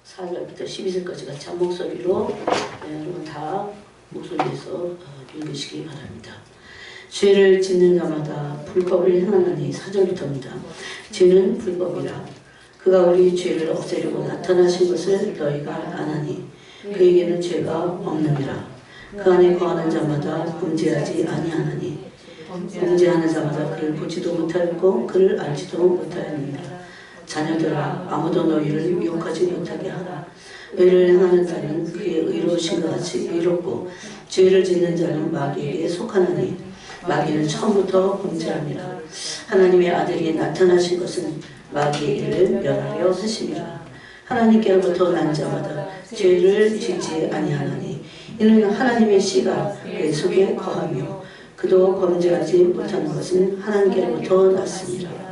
4절부터 12절까지 같이 한 목소리로 여러분 다 목소리에서 읽으시기 바랍니다. 죄를 짓는 자마다 불법을 행하나니 4절부터입니다. 죄는 불법이라 그가 우리 죄를 없애려고 나타나신 것을 너희가 아나니 그에게는 죄가 없느니라. 그 안에 거하는 자마다 범죄하지 아니하나니 범죄하는 자마다 그를 보지도 못하였고 그를 알지도 못하였느니라. 자녀들아 아무도 너희를 미혹하지 못하게 하라. 의를 행하는 자는 그의 의로우신 것 같이 의롭고 죄를 짓는 자는 마귀에게 속하나니 마귀는 처음부터 범죄합니다. 하나님의 아들이 나타나신 것은 마귀의 일을 멸하려 하심이라. 하나님께로부터 난 자마다 죄를 짓지 아니하나니 이는 하나님의 씨가 그의 속에 거하며 그도 범죄하지 못하는 것은 하나님께로부터 났습니다.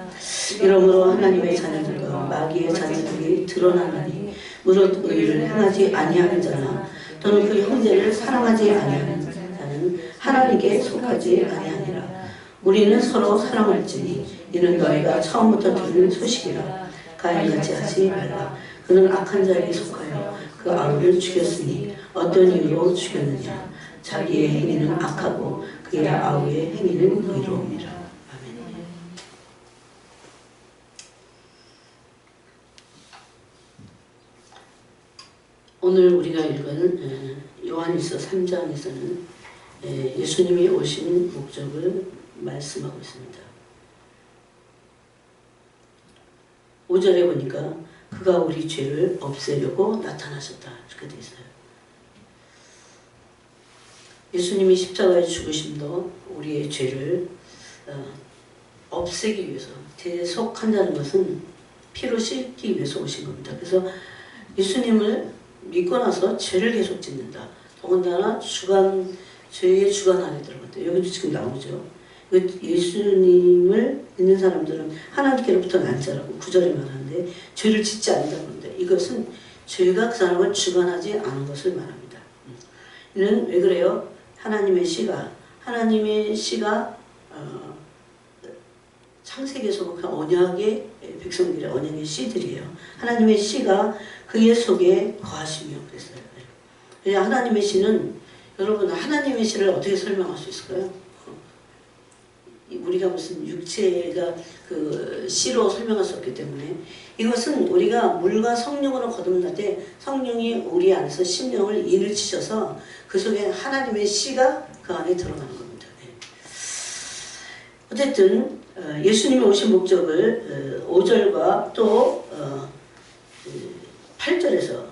이러므로 하나님의 자녀들과 마귀의 자녀들이 드러나나니 무릇 의를 행하지 아니하는 자나 또는 그 형제를 사랑하지 아니하는 자는 하나님께 속하지 아니하니라. 우리는 서로 사랑할지니 이는 너희가 처음부터 들은 소식이라. 가인같이 하지 말라. 그는 악한 자에게 속하여 그 아우를 죽였으니 어떤 이유로 죽였느냐. 자기의 행위는 악하고 그의 아우의 행위는 의로움이라. 아멘. 오늘 우리가 읽은 요한일서 3장에서는 예수님이 오신 목적을 말씀하고 있습니다. 5절에 보니까 그가 우리 죄를 없애려고 나타나셨다 이렇게 되어 있어요. 예수님이 십자가에 죽으심도 우리의 죄를 없애기 위해서, 대속한다는 것은 피로 씻기 위해서 오신 겁니다. 그래서 예수님을 믿고 나서 죄를 계속 짓는다. 더군다나 죄의 주관 안에 들어갔다. 여기도 지금 나오죠. 예수님을 믿는 사람들은 하나님께로부터 난 자라고 9절에 말하는데 죄를 짓지 않는다고 하는데 이것은 죄가 그 사람을 주관하지 않은 것을 말합니다. 이는 왜 그래요? 하나님의 씨가 창세기에서 그 언약의 백성들의 언약의 씨들이에요. 하나님의 씨가 그의 속에 거하시며 그랬어요. 하나님의 씨는 여러분 하나님의 씨를 어떻게 설명할 수 있을까요? 우리가 무슨 육체가 그 씨로 설명할 수 없기 때문에 이것은 우리가 물과 성령으로 거듭날 때 성령이 우리 안에서 심령을 인을 치셔서 그 속에 하나님의 씨가 그 안에 들어가는 겁니다. 어쨌든 예수님이 오신 목적을 5절과 또 8절에서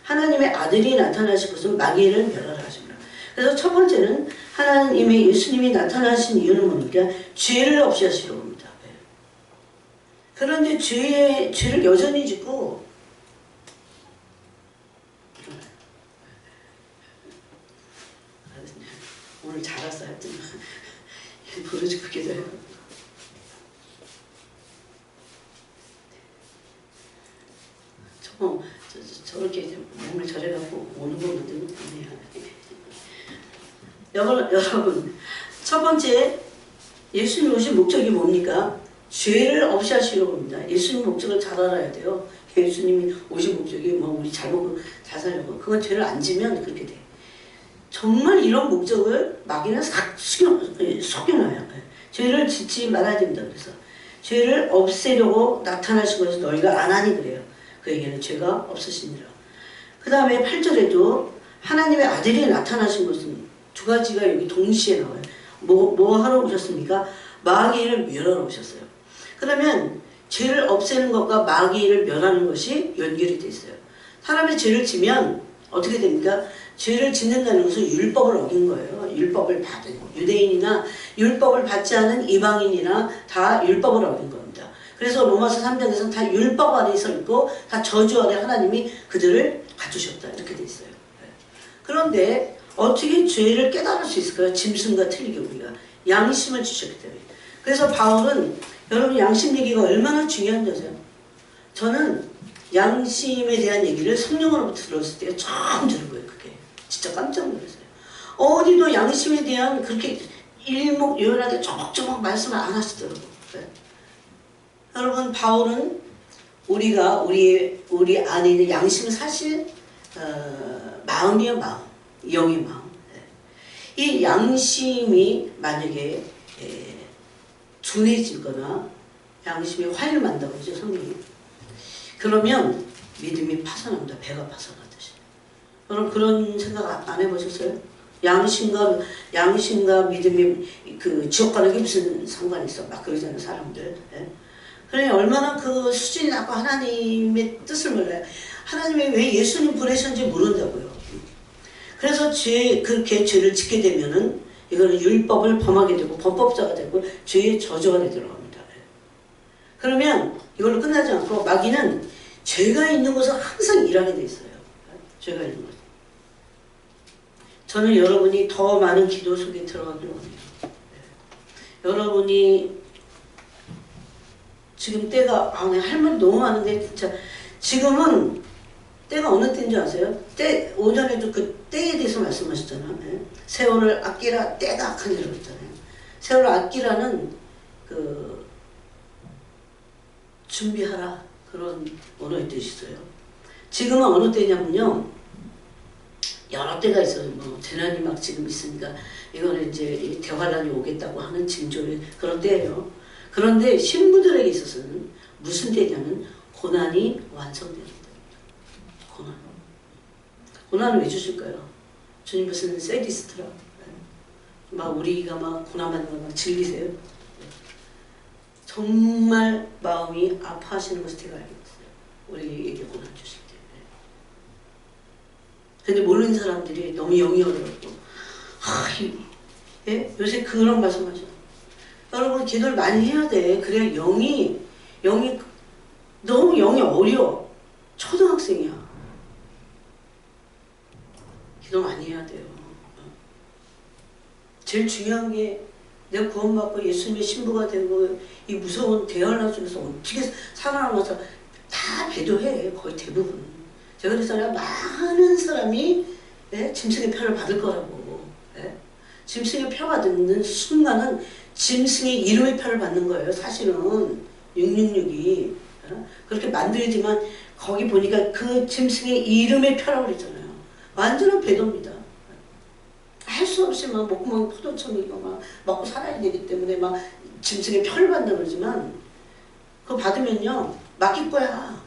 하나님의 아들이 나타나실 것은 마귀를 멸하라 하십니다. 그래서 첫 번째는 하나님의 예수님이 나타나신 이유는 뭡니까? 죄를 없이 하시려고 합니다. 그런데 죄를 여전히 짓고 오늘 잘 왔어 하여튼 부러지고 기다려. 저렇게 몸을 절여갖고 오는 거거든요. 여러분 첫 번째 예수님 오신 목적이 뭡니까? 죄를 없이 하시려고 합니다. 예수님 목적을 잘 알아야 돼요. 예수님이 오신 목적이 뭐 우리 잘 먹고 잘 살려고 그건 죄를 안 지면 그렇게 돼. 정말 이런 목적을 마귀는 싹 속여놔요. 죄를 짓지 말아야 됩니다. 그래서 죄를 없애려고 나타나신 것을 너희가 안 하니 그래요. 그에게는 죄가 없으시니라. 그 다음에 8절에도 하나님의 아들이 나타나신 것은 두 가지가 여기 동시에 나와요. 뭐 하러 오셨습니까? 마귀를 멸하러 오셨어요. 그러면 죄를 없애는 것과 마귀를 멸하는 것이 연결이 돼 있어요. 사람이 죄를 지면 어떻게 됩니까? 죄를 짓는다는 것은 율법을 어긴 거예요. 율법을 받은 유대인이나 율법을 받지 않은 이방인이나 다 율법을 어긴 겁니다. 그래서 로마서 3장에서는 다 율법 아래 서 있고 다 저주 아래 하나님이 그들을 갖추셨다 이렇게 돼 있어요. 그런데 어떻게 죄를 깨달을 수 있을까요? 짐승과 틀리게 우리가 양심을 주셨기 때문에. 그래서 바울은 여러분 양심 얘기가 얼마나 중요한지 아세요? 저는 양심에 대한 얘기를 성령으로부터 들었을 때가 처음 들은 거예요. 그게 진짜 깜짝 놀랐어요. 어디도 양심에 대한 그렇게 일목요연하게 조목조목 말씀을 안 하시더라고요. 여러분 바울은 우리 안에 있는 양심은 사실 마음이에요. 마음, 영의 마음. 이 양심이 만약에 둔해지거나 양심이 화를 만다고 그러죠, 성경이. 그러면 믿음이 파산합니다. 배가 파산하듯이. 여러분 그런 생각 안 해보셨어요? 양심과 믿음이 그 지옥 가는 게 무슨 상관이 있어? 막 그러잖아요, 사람들. 예? 그러니 얼마나 그 수준이 낮고 하나님의 뜻을 몰라요. 하나님이 왜 예수님 보내셨는지 모른다고요. 그래서 그렇게 죄를 짓게 되면은 이거는 율법을 범하게 되고 범법자가 되고 죄의 저주 안에 들어갑니다. 그러면 이걸로 끝나지 않고 마귀는 죄가 있는 곳은 항상 일하게 돼 있어요. 죄가 있는 곳. 저는 여러분이 더 많은 기도 속에 들어가길 원해요. 여러분이 지금 때가 할 말 너무 많은데 진짜 지금은 때가 어느 때인 줄 아세요? 오전에도 그 때에 대해서 말씀하셨잖아요. 세월을 아끼라 때가 악하니라 그랬잖아요. 세월을 아끼라는 그 준비하라 그런 언어의 뜻이 있어요. 지금은 어느 때냐면요. 여러 때가 있어요. 뭐 재난이 막 지금 있으니까 이거는 이제 대환란이 오겠다고 하는 징조의 그런 때예요. 그런데 신부들에게 있어서는 무슨 때냐면 고난이 완성되는 때입니다. 고난을 왜 주실까요? 주님 무슨 세디스트라? 막 우리가 막 고난받는 거 막 즐기세요? 정말 마음이 아파하시는 것을 제가 알고 있어요. 우리에게 고난 주실 때. 근데 모르는 사람들이 너무 영이 어려웠고, 예? 요새 그런 말씀하죠. 여러분 기도를 많이 해야 돼. 그래야 영이 너무 영이 어려워. 초등학생이야. 기도 많이 해야 돼요. 제일 중요한 게 내가 구원받고 예수님의 신부가 되고 이 무서운 대환란 속에서 어떻게 살아남아서 다 배도해. 거의 대부분. 제가 그랬잖아요. 많은 사람이 짐승의 표를 받을 거라고. 짐승의 표 받는 순간은 짐승의 이름의 표를 받는 거예요. 사실은 666이 그렇게 만들지만 거기 보니까 그 짐승의 이름의 표라고 그랬잖아요. 완전한 배도입니다. 할 수 없이 막 목구멍이 포도청이고 막 먹고 살아야 되기 때문에 막 짐승의 표를 받는다 그러지만 그거 받으면요 맡길 거야.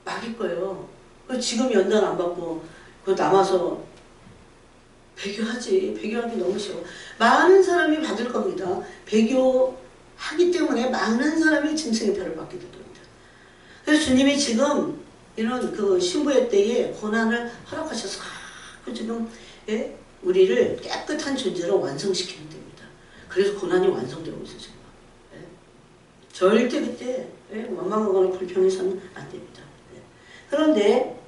맡길 거예요. 지금 연단 안 받고 그거 남아서 배교하지. 배교하기 너무 쉬워. 많은 사람이 받을 겁니다. 배교하기 때문에 많은 사람이 짐승의 표를 받게 될 겁니다. 그래서 주님이 지금 이런 그 신부의 때에 고난을 허락하셔서 지금 우리를 깨끗한 존재로 완성시키는 때입니다. 그래서 고난이 완성되고 있어요. 지금. 절대 그때 원망하거나 불평해서는 안 됩니다. 그런데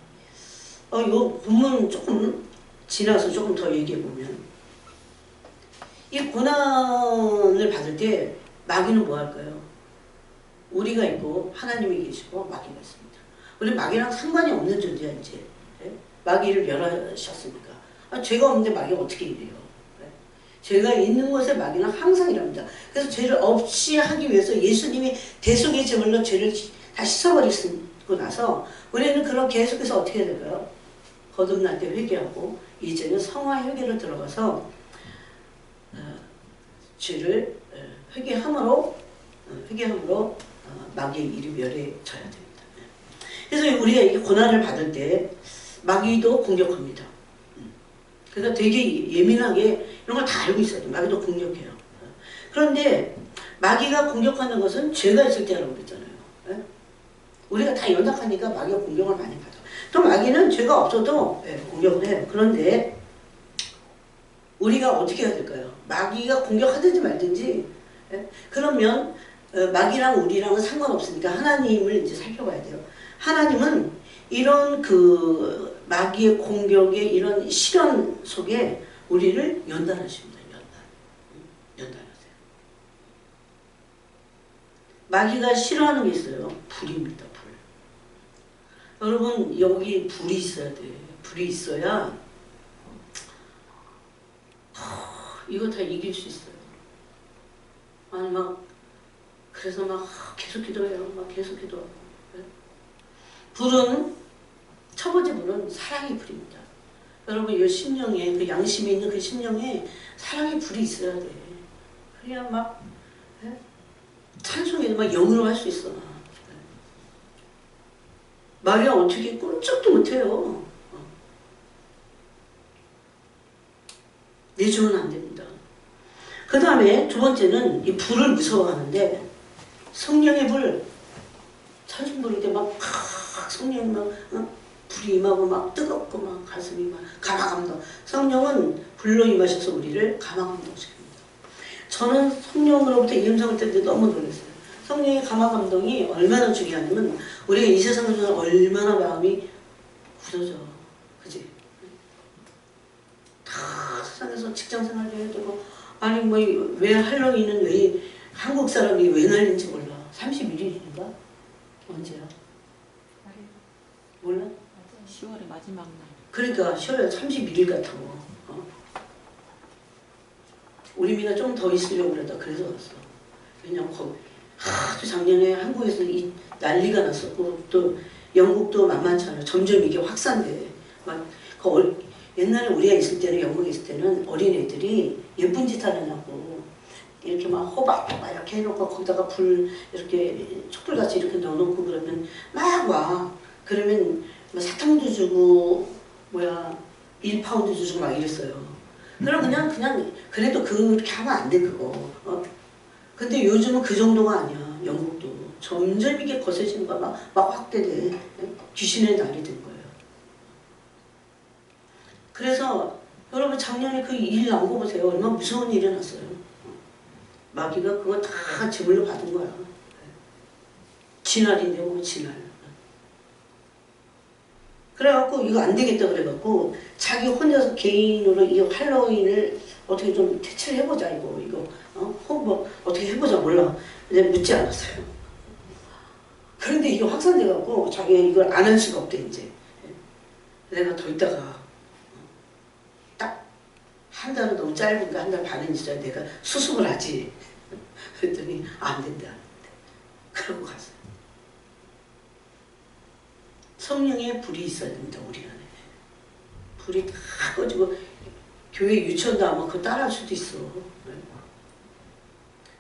이 본문 조금 지나서 조금 더 얘기해 보면 이 고난을 받을 때 마귀는 뭐 할까요? 우리가 있고 하나님이 계시고 마귀가 있습니다. 우리 마귀랑 상관이 없는 존재야 이제. 마귀를 멸하셨으니까. 죄가 없는데 마귀가 어떻게 이래요? 죄가 있는 곳에 마귀는 항상 일합니다. 그래서 죄를 없이 하기 위해서 예수님이 대속의 제물로 죄를 다 씻어버리고 나서 우리는 그런 계속해서 어떻게 될까요? 거듭날 때 회개하고 이제는 성화 회개로 들어가서 죄를 회개함으로 마귀의 일이 멸해져야 됩니다. 그래서 우리가 이게 고난을 받을 때 마귀도 공격합니다. 그러니까 되게 예민하게 이런 걸 다 알고 있어야 돼요. 마귀도 공격해요. 그런데 마귀가 공격하는 것은 죄가 있을 때라고 그랬잖아요. 우리가 다 연약하니까 마귀가 공격을 많이 받아. 또 마귀는 죄가 없어도 공격을 해요. 그런데 우리가 어떻게 해야 될까요? 마귀가 공격하든지 말든지 그러면 마귀랑 우리랑은 상관없으니까 하나님을 이제 살펴봐야 돼요. 하나님은 이런 그 마귀의 공격의 이런 시련 속에 우리를 연단하십니다. 연단하세요. 마귀가 싫어하는 게 있어요. 불입니다. 불. 여러분 여기 불이 있어야 돼. 불이 있어야 이거 다 이길 수 있어요. 아니 막 그래서 막 계속 기도해요. 막 계속 기도하고. 불은 첫 번째 불은 사랑의 불입니다. 여러분 이 심령에 그 양심이 있는 그 심령에 사랑의 불이 있어야 돼. 그래야 막 찬송에도 막 영으로 할 수 있어. 마리아 어떻게 꿈쩍도 못해요. 내주면 안 됩니다. 그 다음에 두 번째는 이 불을 무서워하는데 성령의 불 찬송 부를 때 막 성령이 막 불이 임하고 막 뜨겁고 막 가슴이 막 감화감동. 성령은 불로 임하셔서 우리를 감화감동시킵니다. 저는 성령으로부터 이 음성을 듣는데 너무 놀랐어요. 성령의 감화감동이 얼마나 중요하냐면 우리가 이 세상에서 얼마나 마음이 굳어져. 그지? 다 세상에서 직장생활 해야 되고 아니 뭐 왜 할로윈은 왜 한국 사람이 왜 날린지 몰라. 31일인가? 언제야? 몰라? 10월의 마지막 날. 그러니까 10월 31일 같다고. 우리 미가 좀 더 있으려고 그러다 그래서 왔어. 왜냐면 하도 작년에 한국에서 이 난리가 났었고 또 영국도 만만치 않아. 점점 이게 확산돼. 막 옛날에 우리가 있을 때는 영국에 있을 때는 어린애들이 예쁜 짓 하느냐고 이렇게 막 호박 이렇게 해놓고 거기다가 불 이렇게 촛불같이 이렇게 넣어놓고 그러면 막 와. 그러면 뭐 사탕도 주고 1파운드 주고 막 이랬어요. 그럼 그냥 그래도 그렇게 하면 안 돼 그거. 근데 요즘은 그 정도가 아니야. 영국도 점점 이게 거세지는 거야. 막 확대돼. 귀신의 날이 된 거예요. 그래서 여러분 작년에 그 일 나온 거 보세요. 얼마나 무서운 일이 났어요. 마귀가 그거 다 제물로 받은 거야. 진알인데 뭐 진알. 그래갖고 이거 안 되겠다 그래갖고 자기 혼자서 개인으로 이 할로윈을 어떻게 좀 퇴치를 해보자 이거 뭐 어떻게 해보자 몰라. 이제 묻지 않았어요. 그런데 이게 확산돼갖고 자기가 이걸 안 할 수가 없대 이제. 내가 더 있다가 딱 한 달은 너무 짧은가 한 달 반은 있어야 내가 수습을 하지. 그랬더니 안 된다. 그러고 갔어요. 성령의 불이 있어야 됩니다. 우리 안에. 불이 다 꺼지고 교회 유치원도 아마 그거 따라할 수도 있어.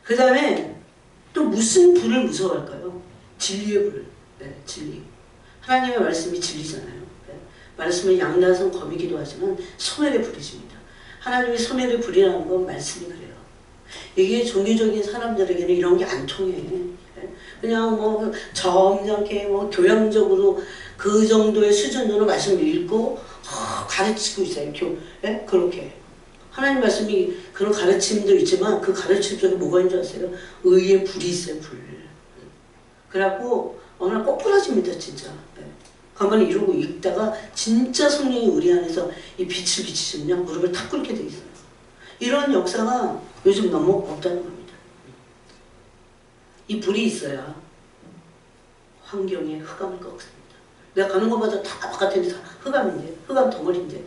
그 다음에 또 무슨 불을 무서워할까요? 진리의 불. 네, 진리. 하나님의 말씀이 진리잖아요. 네. 말씀은 양날선 검이기도 하지만 소멸의 불이십니다. 하나님의 소멸의 불이라는 건 말씀이 그래요. 이게 종교적인 사람들에게는 이런 게 안 통해. 네. 그냥 뭐 점잖게 뭐 교양적으로 그 정도의 수준으로 말씀을 읽고 가르치고 있어요. 네? 그렇게. 하나님 말씀이 그런 가르침도 있지만 그 가르침 속에 뭐가 있는 줄 아세요? 의의 불이 있어요. 불. 그래갖고 어느 날 꼭 부러집니다. 진짜. 네. 가만히 이러고 읽다가 진짜 성령이 우리 안에서 이 빛을 비치시면 무릎을 탁 꿇게 돼 있어요. 이런 역사가 요즘 너무 없다는 겁니다. 이 불이 있어야 환경에 흑암을 꺾습니다. 내가 가는 곳마다 다 바깥에 다 흑암인데, 흑암 덩어리인데,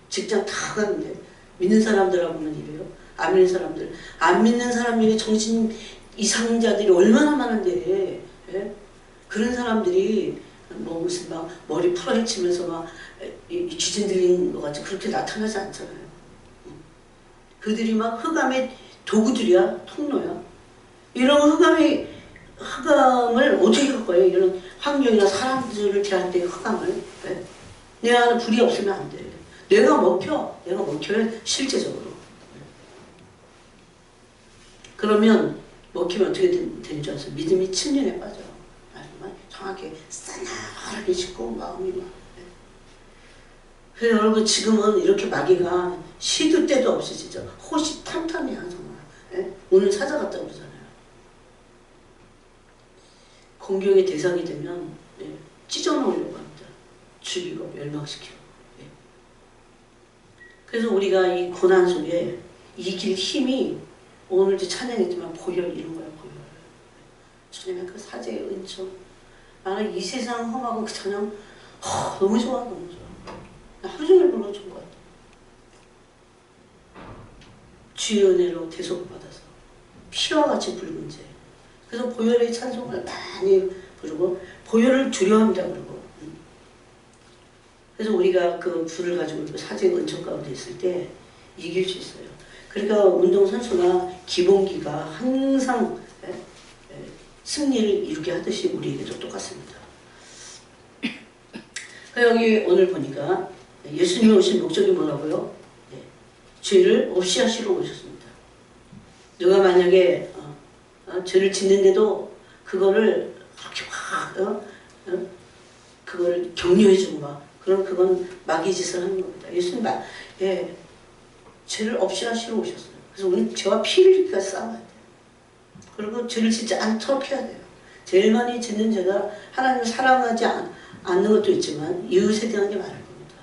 직장 다 흑암인데, 믿는 사람들하고는 이래요. 안 믿는 사람들, 안 믿는 사람에게 정신 이상자들이 얼마나 많은데, 예? 그런 사람들이 뭐 무슨 막 머리 풀어헤치면서 막 귀신 들린 것 같이 그렇게 나타나지 않잖아요. 그들이 막 흑암의 도구들이야, 통로야. 이런 흑암을 어떻게 할 거예요? 이런 환경이나 사람들을 대할 때 흑암을. 네? 내 안에 불이 없으면 안 돼. 내가 먹혀요, 실제적으로. 그러면 먹히면 어떻게 되는 줄 아세요? 믿음이 침륜에 빠져요. 정확히 싸나하게 짓고 마음이 막. 그래서 여러분 지금은 이렇게 마귀가 시도 때도 없이 진짜 호시탐탐이야 정말. 예? 오늘 찾아갔다 그러잖아요. 공격의 대상이 되면 찢어놓으려고 합니다. 죽이고 멸망시키고. 예. 그래서 우리가 이 고난 속에 이길 힘이 오늘도 찬양했지만 보혈 이런 거야. 보혈. 주님의 그 사제의 은총. 나는 이 세상 험하고 그 찬양 너무 좋아 너무 좋아. 하루 종일 불러준 것 같아. 주의 은혜로 대속받아서 피와 같이 붉은 죄. 그래서 보혈의 찬송을 많이 그리고 보혈을 두려워합니다. 그리고 그래서 우리가 그 불을 가지고 그 사제의 은총 가운데 있을 때 이길 수 있어요. 그러니까 운동선수나 기본기가 항상 승리를 이루게 하듯이 우리에게도 똑같습니다. 여기 오늘 보니까 예수님이 오신 목적이 뭐라고요? 죄를 없이 하시러 오셨습니다. 누가 만약에 죄를 짓는데도 그거를 그렇게 그걸 격려해주고 막 그럼 그건 마귀 짓을 하는 겁니다. 예수님 죄를 없이 하시러 오셨어요. 그래서 우리는 죄와 피를 흘리기까지 싸워야 돼요. 그리고 죄를 짓지 않도록 해야 돼요. 제일 많이 짓는 죄가 하나님을 사랑하지 않는 것도 있지만 이웃에 대한 게 많을 겁니다.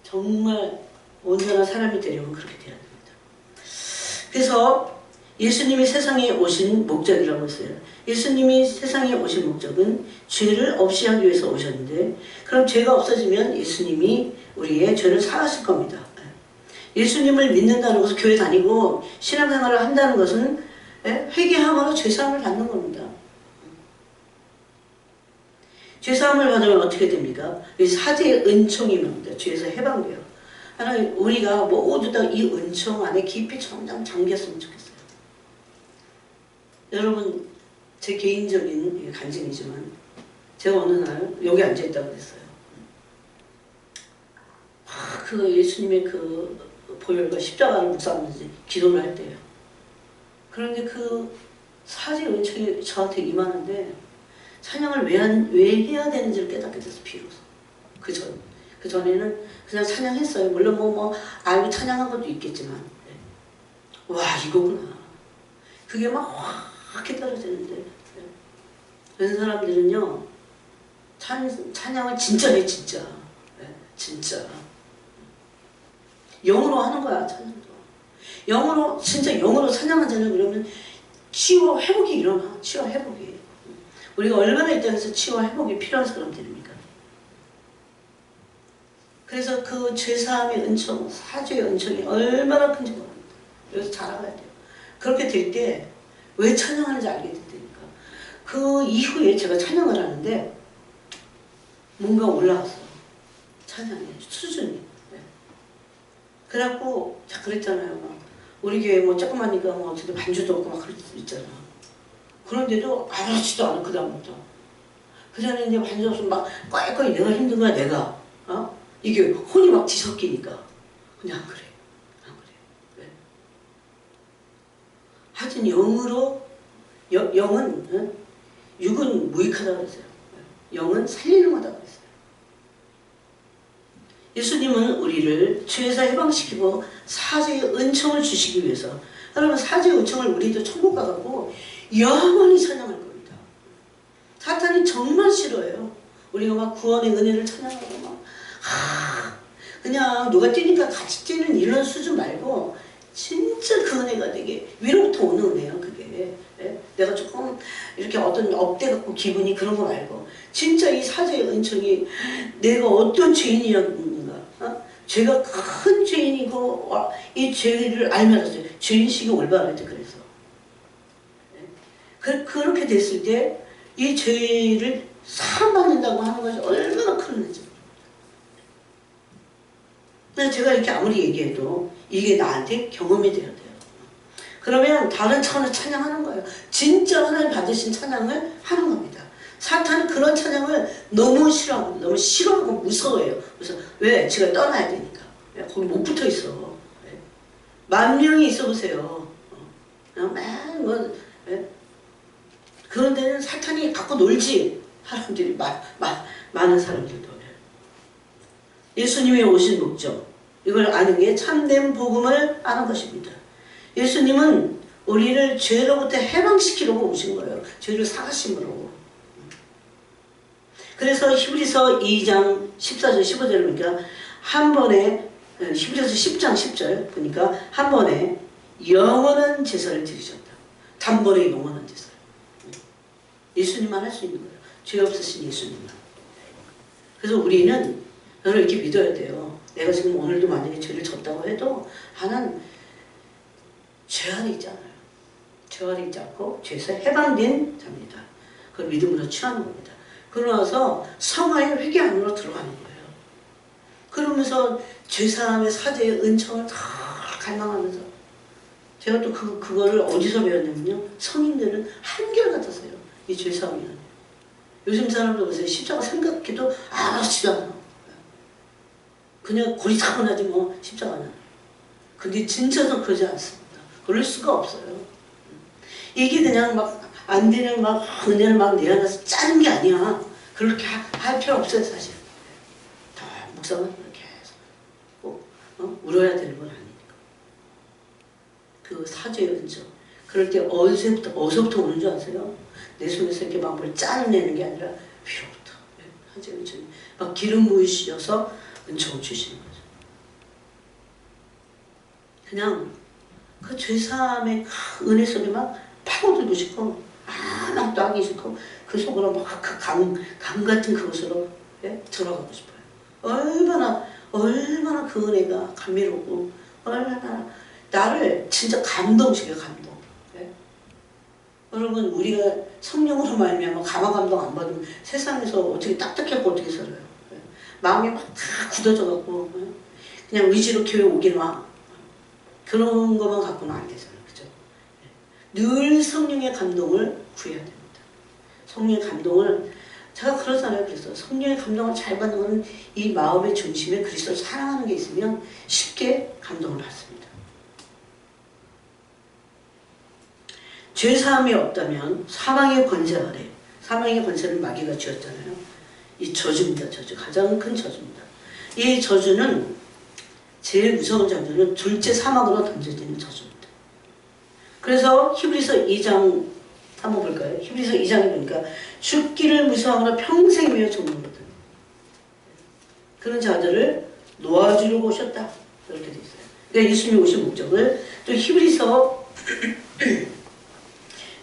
정말 온전한 사람이 되려면 그렇게 돼야 됩니다. 그래서 예수님이 세상에 오신 목적이라고 했어요. 예수님이 세상에 오신 목적은 죄를 없이 하기 위해서 오셨는데 그럼 죄가 없어지면 예수님이 우리의 죄를 사하실 겁니다. 예수님을 믿는다는 것은 교회 다니고 신앙생활을 한다는 것은 회개함으로 죄사함을 받는 겁니다. 죄사함을 받으면 어떻게 됩니까? 사제의 은총이 옵니다. 죄에서 해방돼요. 하나님 우리가 모두 다 이 은총 안에 깊이 잠겼으면 좋겠어요. 여러분 제 개인적인 간증이지만 제가 어느 날 여기 앉아있다고 그랬어요. 그 예수님의 그 보혈과 십자가를 묵상하면서 기도를 할 때예요. 그런데 그 사제 은총이 저한테 임하는데 찬양을 왜 해야 되는지를 깨닫게 돼서 비로소 그 전에는 그냥 찬양했어요. 물론 뭐 알고 찬양한 것도 있겠지만 와 이거구나. 그게 막 확 깨달아지는데 그런 사람들은요 찬양을 진짜 해 진짜 진짜 영으로 하는 거야 찬양도. 영으로 진짜 영으로 찬양하잖아요. 그러면 치유와 회복이 일어나. 치유와 회복이. 우리가 얼마나 이 땅에서 치유와 회복이 필요한 사람들입니까? 그래서 그 죄사함의 은총, 사죄의 은총이 얼마나 큰지 모릅니다. 여기서 잘 알아야 돼요. 그렇게 될 때 왜 찬양하는지 알게 된다니까. 그 이후에 제가 찬양을 하는데 뭔가 올라갔어요. 찬양의 수준이. 그래갖고 그랬잖아요. 막 우리 교회 뭐 조그마니까 뭐 어쨌든 반주도 없고 막 그럴 수 있잖아. 그런데도 아무렇지도 않아 그 다음부터. 그 전에 이제 반주 없으면 막 꽈이꽈이 내가 힘든 거야 내가. 이게 혼이 막 뒤섞이니까. 근데 안 그래. 안 그래. 왜? 하여튼 영으로 영은 육은 무익하다고 그랬어요. 영은 살리는 거다고 그랬어요. 예수님은 우리를 죄에서 해방시키고 사죄의 은총을 주시기 위해서 여러분 사죄의 은총을 우리도 천국 가갖고 영원히 찬양할 겁니다. 사탄이 정말 싫어해요. 우리가 막 구원의 은혜를 찬양하고 막 그냥 누가 뛰니까 같이 뛰는 이런 수준 말고 진짜 그 은혜가 되게 위로부터 오는 은혜예요. 그게 내가 조금 이렇게 어떤 업돼갖고 기분이 그런 거 말고 진짜 이 사죄의 은총이 내가 어떤 죄인이었는가 죄가 큰 죄인이고 이 죄를 알면서 죄인식이 올바르지. 그래서 그렇게 됐을 때 이 죄를 사함받는다고 하는 것이 얼마나 큰 은혜죠. 근데 제가 이렇게 아무리 얘기해도 이게 나한테 경험이 돼야 돼요. 그러면 다른 차원을 찬양하는 거예요. 진짜 하나님 받으신 찬양을 하는 겁니다. 사탄은 그런 찬양을 너무 싫어하고 너무 싫어하고 무서워해요. 그래서 왜? 제가 떠나야 되니까. 거기 못 붙어 있어. 10,000명이 있어 보세요. 맨 뭐, 그런 데는 사탄이 갖고 놀지. 사람들이 많은 사람들도. 예수님이 오신 목적, 이걸 아는 게 참된 복음을 아는 것입니다. 예수님은 우리를 죄로부터 해방시키려고 오신 거예요. 죄를 사하심으로. 그래서 히브리서 2장 14절 15절을 보니까 한 번에 히브리서 10장 10절 보니까 한 번에 영원한 제사를 드리셨다. 단번에 영원한 제사. 예수님만 할 수 있는 거예요. 죄 없으신 예수님만. 그래서 우리는 너를 이렇게 믿어야 돼요. 내가 지금 오늘도 만약에 죄를 졌다고 해도 나는 죄 안에 있잖아요. 죄가 있지 않고 죄에서 해방된 자입니다. 그걸 믿음으로 취하는 겁니다. 그러나서 성화의 회개 안으로 들어가는 거예요. 그러면서 죄사함의 사죄의 은총을 다 갈망하면서 제가 또 그거를 어디서 배웠냐면요. 성인들은 한결같았어요. 이 죄사함이라는. 요즘 사람들 보세요. 십자가 생각해도 아무렇지도 않아. 그냥 고리타분하지 뭐 십자가는. 근데 진짜는 그러지 않습니다. 그럴 수가 없어요. 이게 그냥 막 안 되는 막 은혜를 막 내어놔서 짜는 게 아니야. 그렇게 할 필요 없어요 사실. 다 묵상은 계속 꼭 울어야 되는 건 아니니까. 그 사죄의 은총. 그럴 때 어디서부터 오는 줄 아세요? 내 속에서 이렇게 막 뭘 짜내는 게 아니라 위로부터. 사죄의 은총이 막 기름 부으셔서 은총을 주시는 거죠. 그냥 그 죄사함의 은혜 속에 막 파고들고 싶고 아무것도 하기 싫고 그 속으로 막 그 강 같은 그곳으로 들어가고 싶어요. 얼마나 그 은혜가 감미롭고 얼마나 나를 진짜 감동시켜요. 감동. 여러분 우리가 성령으로 말미암아 감화 감동 안 받으면 세상에서 어떻게 딱딱하고 어떻게 살아요. 마음이 막 다 굳어져 갖고 그냥 의지로 교회 오긴 와. 그런 것만 갖고는 안 되잖아요. 그죠? 늘 성령의 감동을 구해야 됩니다. 성령의 감동을 제가 그러잖아요. 그래서 성령의 감동을 잘 받는 것은 이 마음의 중심에 그리스도를 사랑하는 게 있으면 쉽게 감동을 받습니다. 죄사함이 없다면 사망의 권세 아래, 사망의 권세를 마귀가 쥐었잖아요. 이 저주입니다. 저주. 가장 큰 저주입니다. 이 저주는 제일 무서운 저주는 둘째 사망으로 던져지는 저주입니다. 그래서 히브리서 2장 한번 볼까요? 히브리서 2장에 보니까 죽기를 무서워하거나 평생 위에 죽는거든. 그런 자들을 놓아주려고 오셨다. 이렇게 돼 있어요. 그러니까 예수님이 오신 목적을 또 히브리서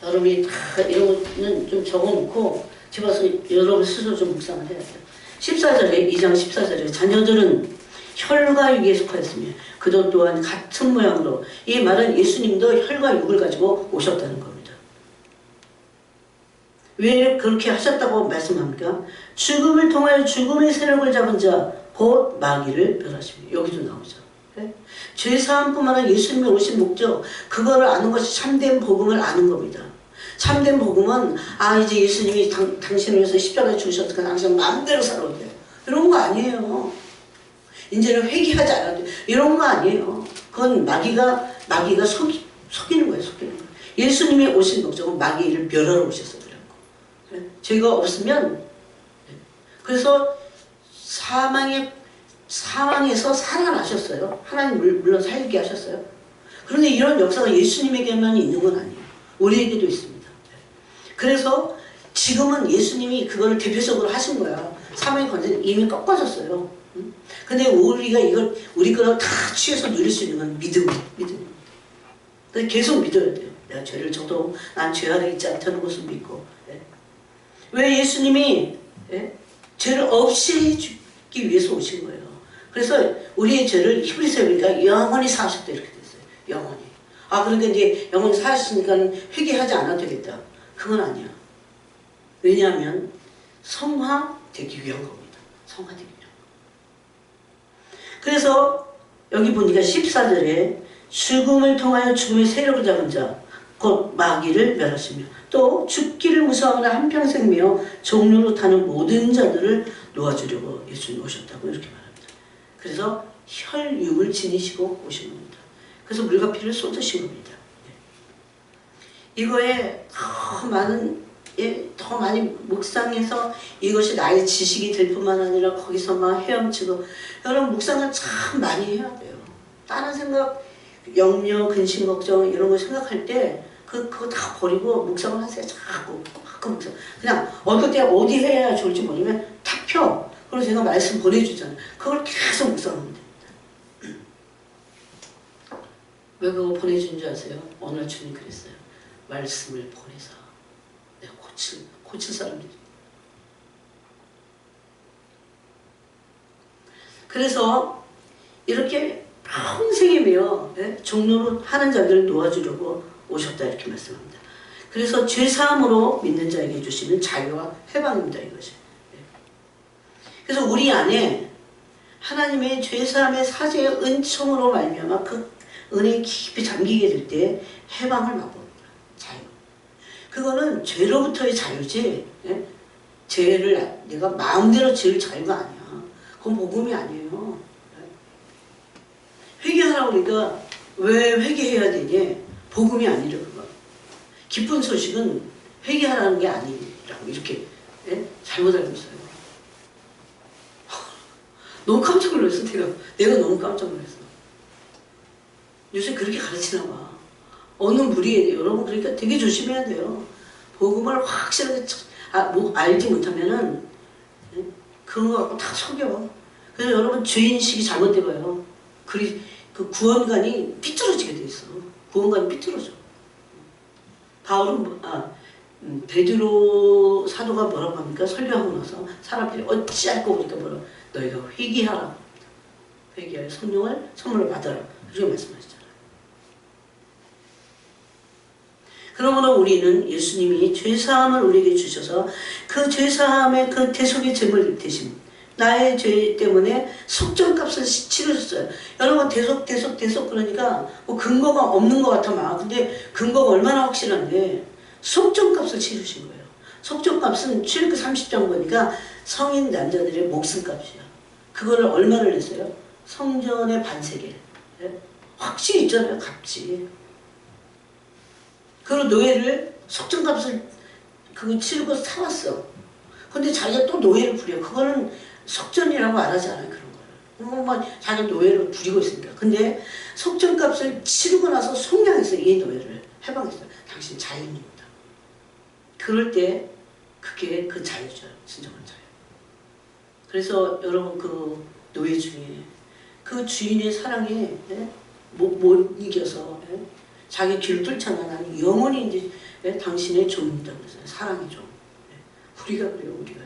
여러분이 다 이런 거는 좀 적어놓고 집어서 여러분 스스로 좀 묵상을 해야 돼요. 14절에 2장 14절에 자녀들은 혈과 육에 속하였으며 그도 또한 같은 모양으로 이 말은 예수님도 혈과 육을 가지고 오셨다는 겁니다. 왜 그렇게 하셨다고 말씀합니까? 죽음을 통하여 죽음의 세력을 잡은 자 곧 마귀를 멸하십니다. 여기도 나오죠. 네? 죄사함뿐만 아니라 예수님이 오신 목적 그거를 아는 것이 참된 복음을 아는 겁니다. 참된 복음은 이제 예수님이 당신을 위해서 십자가에 죽으셨으니까 당신 마음대로 살아도 돼요. 이런 거 아니에요. 이제는 회개하지 않아도 돼요. 이런 거 아니에요. 그건 마귀가 속이는 거예요. 속이는 거예요. 예수님이 오신 목적은 마귀를 멸하러 오셨어요. 죄가 없으면 그래서 사망에서 살아나셨어요. 하나님 물론 살게 하셨어요. 그런데 이런 역사가 예수님에게만 있는 건 아니에요. 우리에게도 있습니다. 그래서 지금은 예수님이 그걸 대표적으로 하신 거야. 사망의 권세는 이미 꺾어졌어요. 근데 우리 거를 다 취해서 누릴 수 있는 건 믿음입니다. 계속 믿어야 돼요. 내가 죄를 져도 난 죄 아래 있지 않다는 것을 믿고. 왜 예수님이 죄를 없이 해주기 위해서 오신 거예요. 그래서 우리의 죄를 히브리서에 보니까 영원히 사하셨다 이렇게 됐어요. 영원히. 그러니까 이제 영원히 사하셨으니까 회개하지 않아도 되겠다. 그건 아니야. 왜냐하면 성화되기 위한 겁니다. 성화되기 위한 거. 그래서 여기 보니까 14절에 죽음을 통하여 죽음의 세력을 잡은 자 곧 마귀를 멸하시며 또 죽기를 무서워하는 한평생 미어 종로로 타는 모든 자들을 놓아주려고 예수님이 오셨다고 이렇게 말합니다. 그래서 혈육을 지니시고 오신 겁니다. 그래서 물과 피를 쏟으신 겁니다. 이거에 더 많이 묵상해서 이것이 나의 지식이 될 뿐만 아니라 거기서 막 헤엄치고 여러분 묵상을 참 많이 해야 돼요. 다른 생각 염려, 근심, 걱정 이런 거 생각할 때 그거 다 버리고 묵상을 하세요. 자꾸 묵상. 그냥 어떨 때 어디 해야 좋을지 모르면 탁 펴. 그리고 제가 말씀 보내주잖아요. 그걸 계속 묵상하면 됩니다. 왜 그거 보내준 줄 아세요? 오늘 주님 그랬어요. 말씀을 보내서 내가 고칠 사람들이. 그래서 이렇게 평생이며 종로로 하는 자들을 놓아주려고 오셨다 이렇게 말씀합니다. 그래서 죄사함으로 믿는 자에게 주시는 자유와 해방입니다. 이것이. 그래서 우리 안에 하나님의 죄사함의 사죄의 은총으로 말미암아 그 은혜에 깊이 잠기게 될 때 해방을 맛봅니다. 자유. 그거는 죄로부터의 자유지, 예? 죄를 내가 마음대로 지을 자유가 아니야. 그건 복음이 아니에요. 회개하라고 그러니까 왜 회개해야 되니? 복음이 아니라 그거. 기쁜 소식은 회개하라는 게 아니라고 이렇게, 예? 잘못 알고 있어요. 너무 깜짝 놀랐어. 내가 너무 깜짝 놀랐어. 요새 그렇게 가르치나 봐. 어느 무리에 여러분 그러니까 되게 조심해야 돼요. 복음을 확실하게 뭐 알지 못하면은 그런 거 갖고 다 속여. 그래서 여러분 죄인식이 잘못되고요. 그 구원관이 삐뚤어지게 돼 있어. 구원관이 삐뚤어져. 바울은 베드로 사도가 뭐라고 합니까? 설교하고 나서 사람들이 어찌할꼬 그러니까 뭐라 너희가 회개하라. 회개하여 성령을 선물로 받아라. 이렇게 말씀하시잖아요. 그러므로 우리는 예수님이 죄사함을 우리에게 주셔서 그 죄사함의 그 대속의 제물 대신 나의 죄 때문에 속전값을 치르셨어요. 여러분 대속 그러니까 뭐 근거가 없는 것 같아 막. 근데 근거가 얼마나 확실한데 속전값을 치르신 거예요. 속전값은 출애굽 30장 보니까 성인 남자들의 목숨값이야. 그거를 얼마를 냈어요? 성전의 반세겔. 확실히 있잖아요. 값지. 그리고 노예를 속전값을 그거 치르고 사왔어. 근데 자기가 또 노예를 부려. 그거는 속전이라고 안 하지 않아요. 그런 거를. 뭐 자기가 노예를 부리고 있으니까. 근데 속전값을 치르고 나서 속량했어. 이 노예를 해방했어요. 당신 자유입니다. 그럴 때 그게 그 자유죠. 진정한 자유. 그래서 여러분 그 노예 중에 그 주인의 사랑에 못 이겨서 자기 길을 뚫잖아. 나는 영원히 이제 당신의 종입니다. 그래서 사랑의 종. 우리가 그래요. 우리가.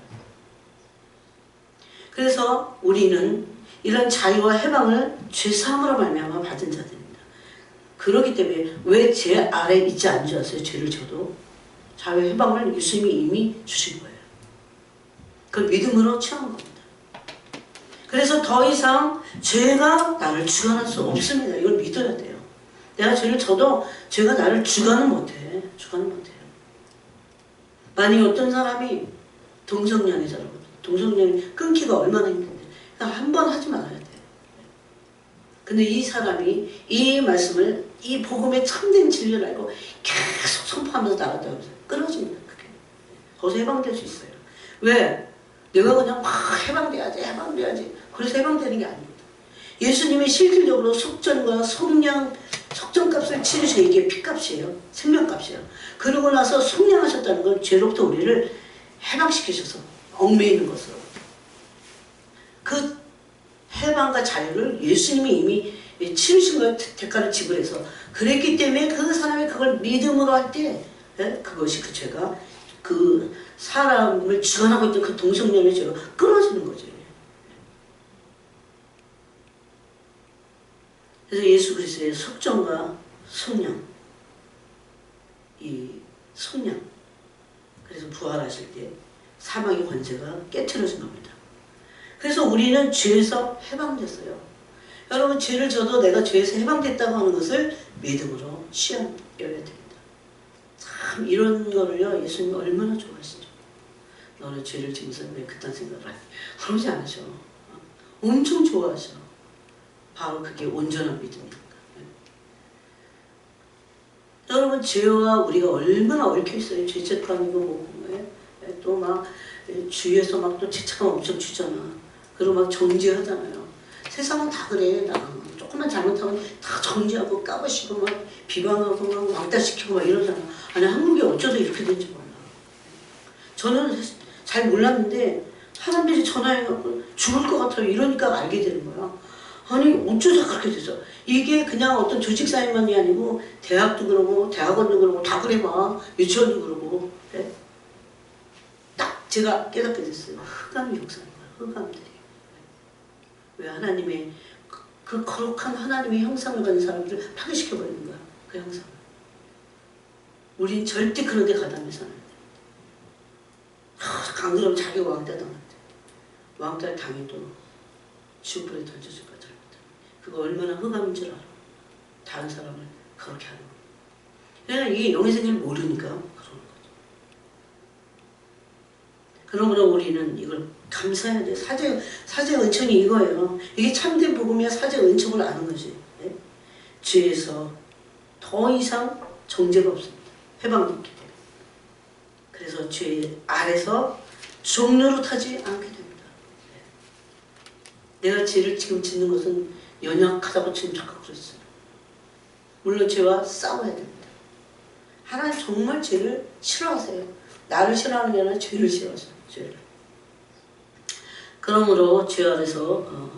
그래서 우리는 이런 자유와 해방을 죄사함으로 말미암아 받은 자들입니다. 그렇기 때문에 왜 죄 아래 있지 않은 줄 아세요? 죄를 져도 자유 해방을 예수님이 이미 주신 거예요. 그걸 믿음으로 취한 겁니다. 그래서 더 이상 죄가 나를 주관할 수 없습니다. 이걸 믿어야 돼요. 내가 죄를 져도 죄가 나를 주관은 못해. 주관은 못해요. 만약에 어떤 사람이 동성연애자라고 동성연애 끊기가 얼마나 힘든데 한 번 하지 말아야 돼. 근데 이 사람이 이 말씀을 이 복음의 참된 진리를 알고 계속 선포하면서 나갔다 하면서 끊어집니다. 그게. 거기서 해방될 수 있어요. 왜? 내가 그냥 막 해방돼야지. 그래서 해방되는 게 아닙니다. 예수님이 실질적으로 속전과 속전값을 치르신 이게 피값이에요. 생명값이에요. 그러고 나서 속량하셨다는 건 죄로부터 우리를 해방시키셔서 얽매이는 것으로. 그 해방과 자유를 예수님이 이미 치르신 거예요. 대가를 지불해서. 그랬기 때문에 그 사람이 그걸 믿음으로 할 때 그것이 그 죄가 그 사람을 주관하고 있던 그 동성연의 죄가 끊어지는 거죠. 그래서 예수 그리스도의 속전과 속량, 이 속량. 그래서 부활하실 때 사망의 권세가 깨트려진 겁니다. 그래서 우리는 죄에서 해방됐어요. 여러분 죄를 져도 내가 죄에서 해방됐다고 하는 것을 믿음으로 시험해야 됩니다. 참 이런 거를요 예수님이 얼마나 좋아하시죠. 너는 죄를 지면서 왜 그딴 생각을 하니? 그러지 않으셔. 엄청 좋아하셔. 바로 그게 온전한 믿음입니다. 여러분 죄와 우리가 얼마나 얽혀 있어요. 죄책감이고 뭐고 또 막 주위에서 막 또 죄책감 엄청 주잖아. 그리고 막 정죄하잖아요. 세상은 다 그래. 나 조금만 잘못하면 다 정죄하고 까부시고 막 비방하고 막 왕따시키고 막 이러잖아. 아니 한국이 어쩌다 이렇게 된지 몰라. 저는 잘 몰랐는데 사람들이 전화해갖고 죽을 것 같아요. 이러니까 알게 되는 거야. 아니 어쩌다 그렇게 됐어. 이게 그냥 어떤 조직사회만이 아니고 대학도 그러고 대학원도 그러고 다 그래 봐. 유치원도 그러고 그래? 딱 제가 깨닫게 됐어요. 흑암이 역사인 거야. 흑암들이. 왜 하나님의 그 거룩한 하나님의 형상을 가진 사람들을 파괴시켜버리는 거야. 그 형상을. 우린 절대 그런 데 가담해서는 안 그러면 자기가 왕따 당한대. 왕따 당해도 지옥불에 던져질 거야. 그거 얼마나 흑암인 줄 알아. 다른 사람을 그렇게 하는 거. 그러니까 이게 영의생을 모르니까 그러는 거죠. 그러므로 우리는 이걸 감사해야 돼. 사죄 은총이 이거예요. 이게 참된 복음이야. 사죄 은총을 아는 거지. 네? 죄에서 더 이상 정죄가 없습니다. 해방됐기 때문에. 그래서 죄 아래서 종로로 타지 않게 됩니다. 네. 내가 죄를 지금 짓는 것은 연약하다고 지금 착각을 했어요. 물론 죄와 싸워야 됩니다. 하나님 정말 죄를 싫어하세요. 나를 싫어하는 게 아니라 죄를 싫어하세요. 죄를. 그러므로 죄 아래서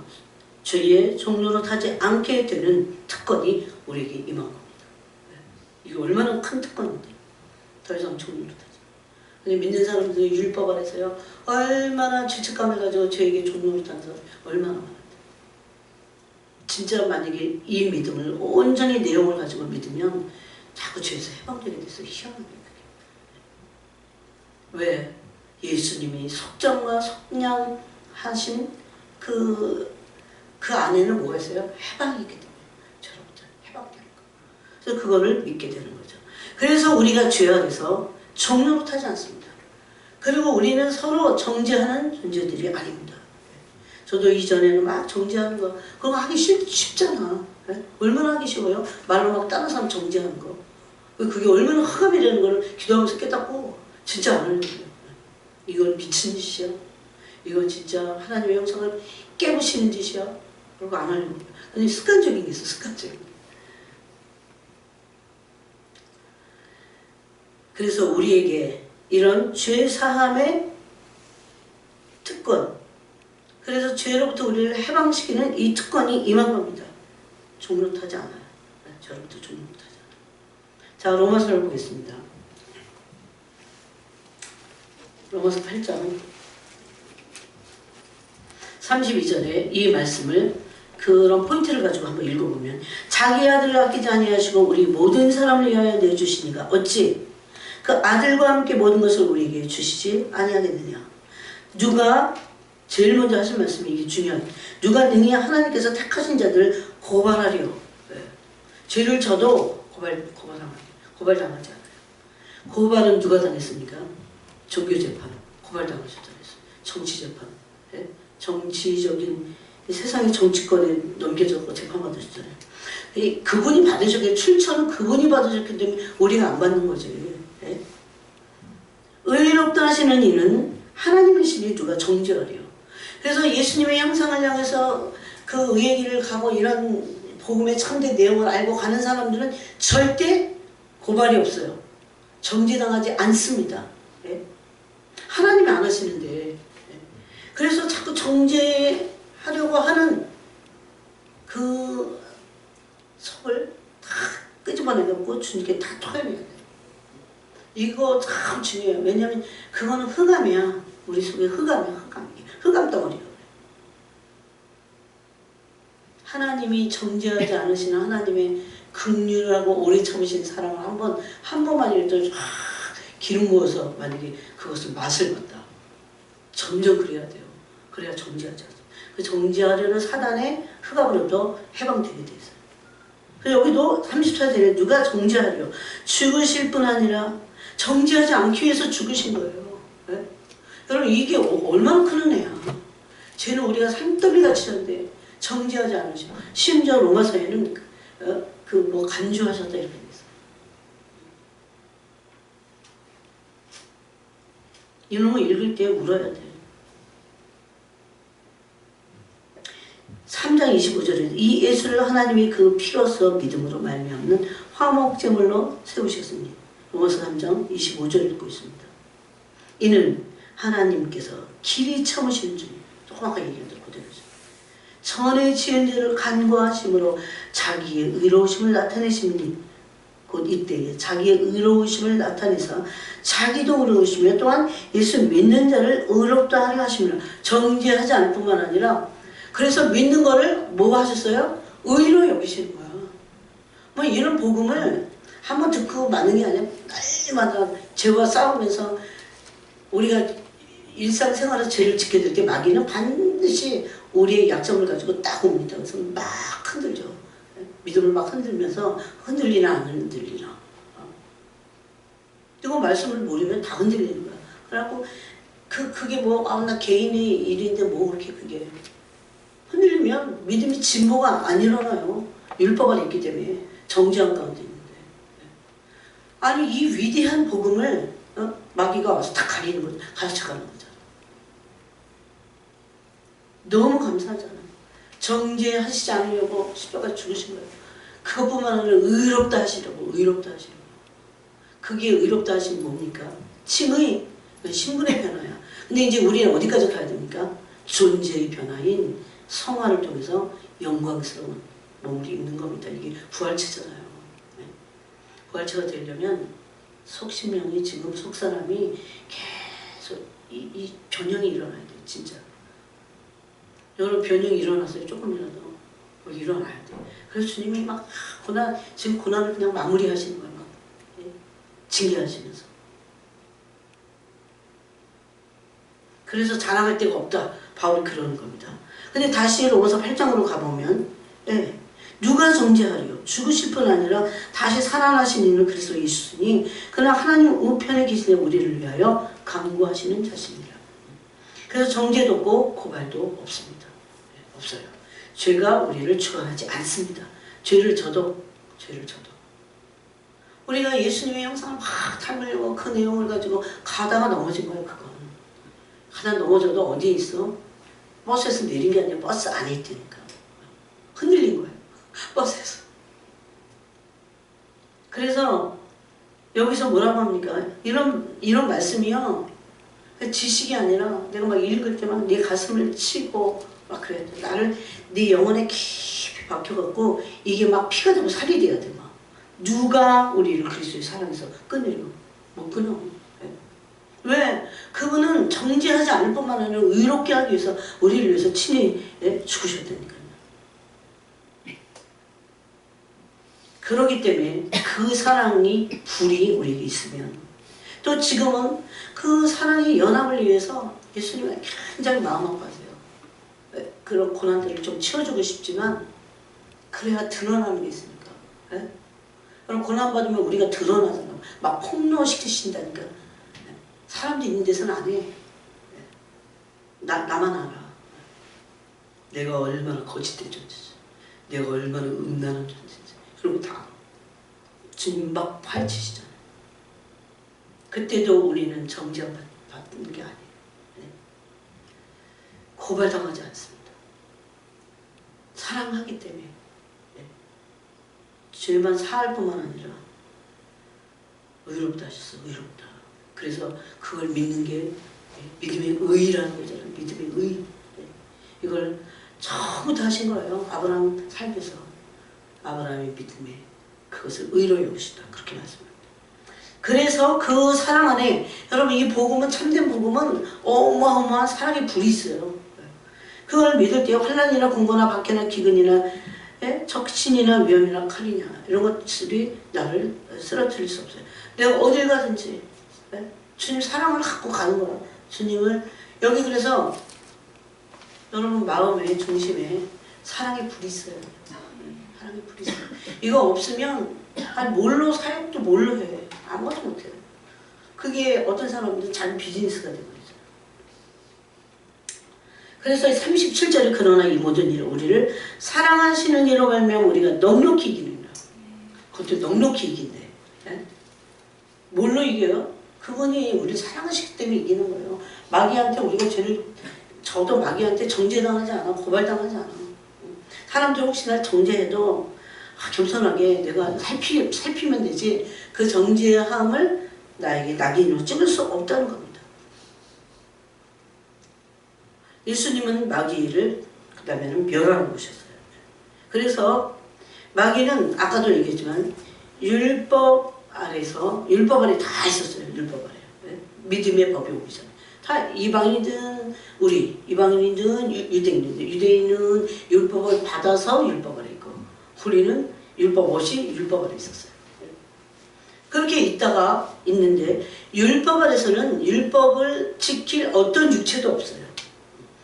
죄의 종로로 타지 않게 되는 특권이 우리에게 임한 겁니다. 이게 얼마나 큰 특권인데 더 이상 종로로 타지. 근데 믿는 사람들이 율법 아래서요 얼마나 죄책감을 가지고 죄에게 종로로 타는 사람이 얼마나 많은데. 진짜 만약에 이 믿음을 온전히 내용을 가지고 믿으면 자꾸 죄에서 해방되게 돼서 희한하게. 왜? 예수님이 속정과 속량하신 그 안에는 뭐가 있어요? 해방이 있기 때문에 저로부터 해방되는 거. 그래서 그거를 믿게 되는 거죠. 그래서 우리가 죄 아래서 종로로 타지 않습니다. 그리고 우리는 서로 정죄하는 존재들이 아닙니다. 저도 이전에는 막 정죄하는 거 그거 하기 쉽잖아. 네? 얼마나 하기 쉬워요? 말로 막 다른 사람 정죄하는 거. 그게 얼마나 흑암이라는 걸 기도하면서 깨닫고 진짜 안 하는 거예요. 이건 미친 짓이야. 이건 진짜 하나님의 형상을 깨부시는 짓이야. 그러고 안 하려고. 아니 습관적인 게 있어. 습관적인 게. 그래서 우리에게 이런 죄 사함의 특권, 그래서 죄로부터 우리를 해방시키는 이 특권이 임한 겁니다. 종로 타지 않아요. 저로부터 종로 타지 않아요. 자, 로마서를 보겠습니다. 로마서 8장 32절에 이 말씀을 그런 포인트를 가지고 한번 읽어보면 자기 아들을 아끼지 아니하시고 우리 모든 사람을 위하여 내주시니가 어찌 그 아들과 함께 모든 것을 우리에게 주시지 아니하겠느냐. 누가 제일 먼저 하신 말씀이 이게 중요해요. 누가 능히 하나님께서 택하신 자들을 고발하려. 네. 죄를 져도 고발당하지 않아요. 고발은 누가 당했습니까? 종교재판, 고발당하셨잖아요. 정치재판, 네? 정치적인 세상의 정치권에 넘겨져서 재판받으셨잖아요. 그분이 받으셨기에 출처는 그분이 받으셨기 때문에 우리가 안 받는 거지. 네? 의롭다 하시는 이는 하나님이시니 누가 정죄하리요. 그래서 예수님의 형상을 향해서 그 의의 길을 가고 이런 복음의 참된 내용을 알고 가는 사람들은 절대 고발이 없어요. 정죄당하지 않습니다. 네? 하나님이 안 하시는데. 네? 그래서 자꾸 정죄하려고 하는 그 속을 다 끄집어내갖고 주님께 다 토해내야 돼요. 이거 참 중요해요. 왜냐하면 그거는 흑암이야. 우리 속에 흑암이야. 흑암 덩어리라고 그래. 하나님이 정죄하지 않으시는 하나님의 긍휼하고 오래 참으신 사랑을 한 번만이라도 기름 부어서 만약에 그것을 맛을 봤다. 점점 그래야 돼요. 그래야 정죄하지 않아요. 그 정죄하려는 사단의 흑암으로부터 해방되게 돼 있어요. 그래서 여기도 30절에 누가 정죄하려 죽으실 뿐 아니라 정죄하지 않기 위해서 죽으신 거예요. 네? 여러분 이게 얼마나 큰 은혜야. 죄는 우리가 산더미같이 졌는데 정죄하지 않으시고 심지어 로마서에는 간주하셨다 이렇게 돼 있어요. 이런 거 읽을 때 울어야 돼. 3장 25절에 이 예수를 하나님이 그 피로서 믿음으로 말미암는 화목제물로 세우셨습니다. 로마서 3장 25절 읽고 있습니다. 이는 하나님께서 길이 참으시는 중 정확하게 얘기한다. 그대로죠. 전에 지은 죄를 간과하심으로 자기의 의로우심을 나타내심이니 곧 이때에 자기의 의로우심을 나타내사 자기도 의로우시며 또한 예수 믿는 자를 의롭다 하려 하심이라. 정죄하지 않을 뿐만 아니라 그래서 믿는 거를 뭐 하셨어요? 의로 여기시는 거야. 뭐 이런 복음을 한번 듣고 맞는 게 아니라 날마다 죄와 싸우면서 우리가 일상생활에서 죄를 지켜질 때 마귀는 반드시 우리의 약점을 가지고 딱 옵니다. 그래서 막 흔들죠. 믿음을 막 흔들면서 흔들리나 안 흔들리나. 이거 말씀을 모르면 다 흔들리는 거야. 그래갖고 그게 뭐 나 개인의 일인데 뭐 그렇게 그게 흔들리면 믿음이 진보가 안 일어나요. 율법 안에 있기 때문에 정죄한 가운데 있는데. 아니 이 위대한 복음을 마귀가 와서 다 가리는 거죠. 가르쳐가는 거죠. 너무 감사하잖아. 정죄하시지 않으려고 십자가 죽으신 거예요. 그것뿐만 아니라 의롭다 하시려고. 그게 의롭다 하신 뭡니까? 칭의, 신분의 변화야. 근데 이제 우리는 어디까지 가야 됩니까? 존재의 변화인 성화를 통해서 영광스러운 몸을 입는 겁니다. 이게 부활체잖아요. 네. 부활체가 되려면 속신령이 지금 속사람이 계속 이 변형이 일어나야 돼요. 진짜. 여러분 변형이 일어났어요. 조금이라도. 일어나야 돼. 그래서 주님이 막 지금 고난을 그냥 마무리하시는 거예요. 징계하시면서. 그래서 자랑할 데가 없다. 바울이 그러는 겁니다. 근데 다시 로마서 8장으로 가보면 누가 정죄하리요? 죽으실 뿐 아니라 다시 살아나신 이는 그리스도 예수니 그러나 하나님 우편에 계시는 우리를 위하여 강구하시는 자신이라. 그래서 정죄도 없고 고발도 없습니다. 없어요. 죄가 우리를 주관하지 않습니다. 죄를 져도 우리가 예수님의 형상을 막 닮으려고 그 내용을 가지고 가다가 넘어진 거예요. 그건 가다 넘어져도 어디에 있어? 버스에서 내린 게 아니라 버스 안에 있다니까. 흔들린 거예요. 버스에서. 그래서 여기서 뭐라고 합니까? 이런 말씀이요. 지식이 아니라 내가 막 읽을 때만 내 가슴을 치고 막 그래야 돼. 나를 네 영혼에 깊이 박혀갖고 이게 막 피가 되고 살이 돼야 돼. 막. 누가 우리를 그리스도의 사랑에서 끊으려고? 못 끊어. 왜? 그분은 정죄하지 않을 뿐만 아니라 의롭게 하기 위해서 우리를 위해서 친히 죽으셨다니까요. 그렇기 때문에 그 사랑이 불이 우리에게 있으면 또 지금은 그 사랑의 연합을 위해서 예수님은 굉장히 마음 아파하세요. 그런 고난들을 좀 치워주고 싶지만 그래야 드러나는 게 있으니까. 그럼 고난받으면 우리가 드러나잖아. 막 폭로시키신다니까. 사람도 있는 데서는 안 해. 나만 알아. 내가 얼마나 거짓된 존재지. 내가 얼마나 음란한 존재지. 그리고 다 주님 막 파헤치시잖아요. 그때도 우리는 정죄받는 게 아니에요. 고발당하지 않습니다. 사랑하기 때문에 죄만 사할 뿐만 아니라 의롭다 하셨어. 의롭다. 그래서 그걸 믿는 게 믿음의 의라는 거잖아요. 믿음의 의. 이걸 처음부터 하신 거예요. 아브라함 삶에서. 아브라함의 믿음에 그것을 의로 여기시다. 그렇게 말씀합니다. 그래서 그 사랑 안에 여러분 이 복음은 참된 복음은 어마어마한 사랑의 불이 있어요. 그걸 믿을 때 환난이나 공고나 박해나 기근이나 적신이나 위험이나 칼이냐 이런 것들이 나를 쓰러뜨릴 수 없어요. 내가 어딜 가든지 주님 사랑을 갖고 가는 거야. 주님을 여기 그래서 여러분 마음의 중심에 사랑의 불이 있어요. 사랑의 불이 있어요. 이거 없으면 뭘로 사역도 뭘로 해. 아무것도 못해요. 그게 어떤 사람들은 자기 비즈니스가 되고 있어요. 그래서 37절에 그러나 이 모든 일을 우리를 사랑하시는 이로 말미암아 우리가 넉넉히 이기느니라. 그것도 넉넉히 이긴대. 뭘로 이겨요? 그분이 우리를 사랑하시기 때문에 이기는 거예요. 마귀한테 우리가 죄를 저도 마귀한테 정죄당하지 않아. 고발당하지 않아. 사람들 혹시나 정죄해도 겸손하게 내가 살피면 되지 그 정죄함을 나에게 낙인으로 찍을 수 없다는 겁니다. 예수님은 마귀를 그 다음에는 멸하러 오셨어요. 그래서 마귀는 아까도 얘기했지만 율법 아래 다 있었어요. 율법 아래. 믿음의 법이 오기 전에. 다 이방인이든 이방인이든 유대인이든 유대인은 율법을 받아서 율법 아래 있고 우리는 율법 없이 율법 아래 있었어요. 그렇게 있다가 있는데 율법 안에서는 율법을 지킬 어떤 육체도 없어요.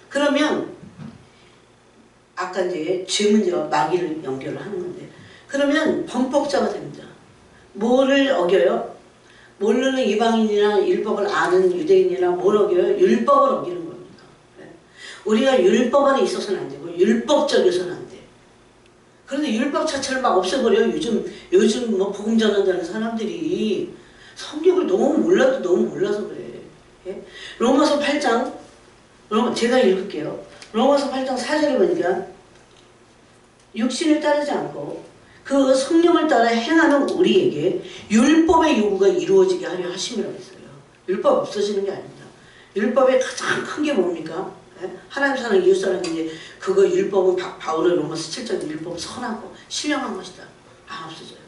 그러면 아까 이제 죄 문제와 마귀를 연결을 하는 건데 그러면 범법자가 됩니다. 뭐를 어겨요? 모르는 이방인이나 율법을 아는 유대인이나 뭘 어겨요? 율법을 어기는 겁니다. 우리가 율법 안에 있어서는 안 되고 율법적이어서는 안 돼. 그런데 율법 자체를 막 없애버려요. 요즘 뭐 복음 전한다는 사람들이 성경을 너무 몰라서 그래. 예? 로마서 8장 제가 읽을게요. 로마서 8장 4절에 보니까 육신을 따르지 않고 그 성령을 따라 행하는 우리에게 율법의 요구가 이루어지게 하려 하심이라고 했어요. 율법 없어지는 게 아닙니다. 율법의 가장 큰 게 뭡니까? 하나님 사랑 이웃 사랑인데 그거 율법은 바울의 로마서 7장 율법은 선하고 신령한 것이다. 없어져요.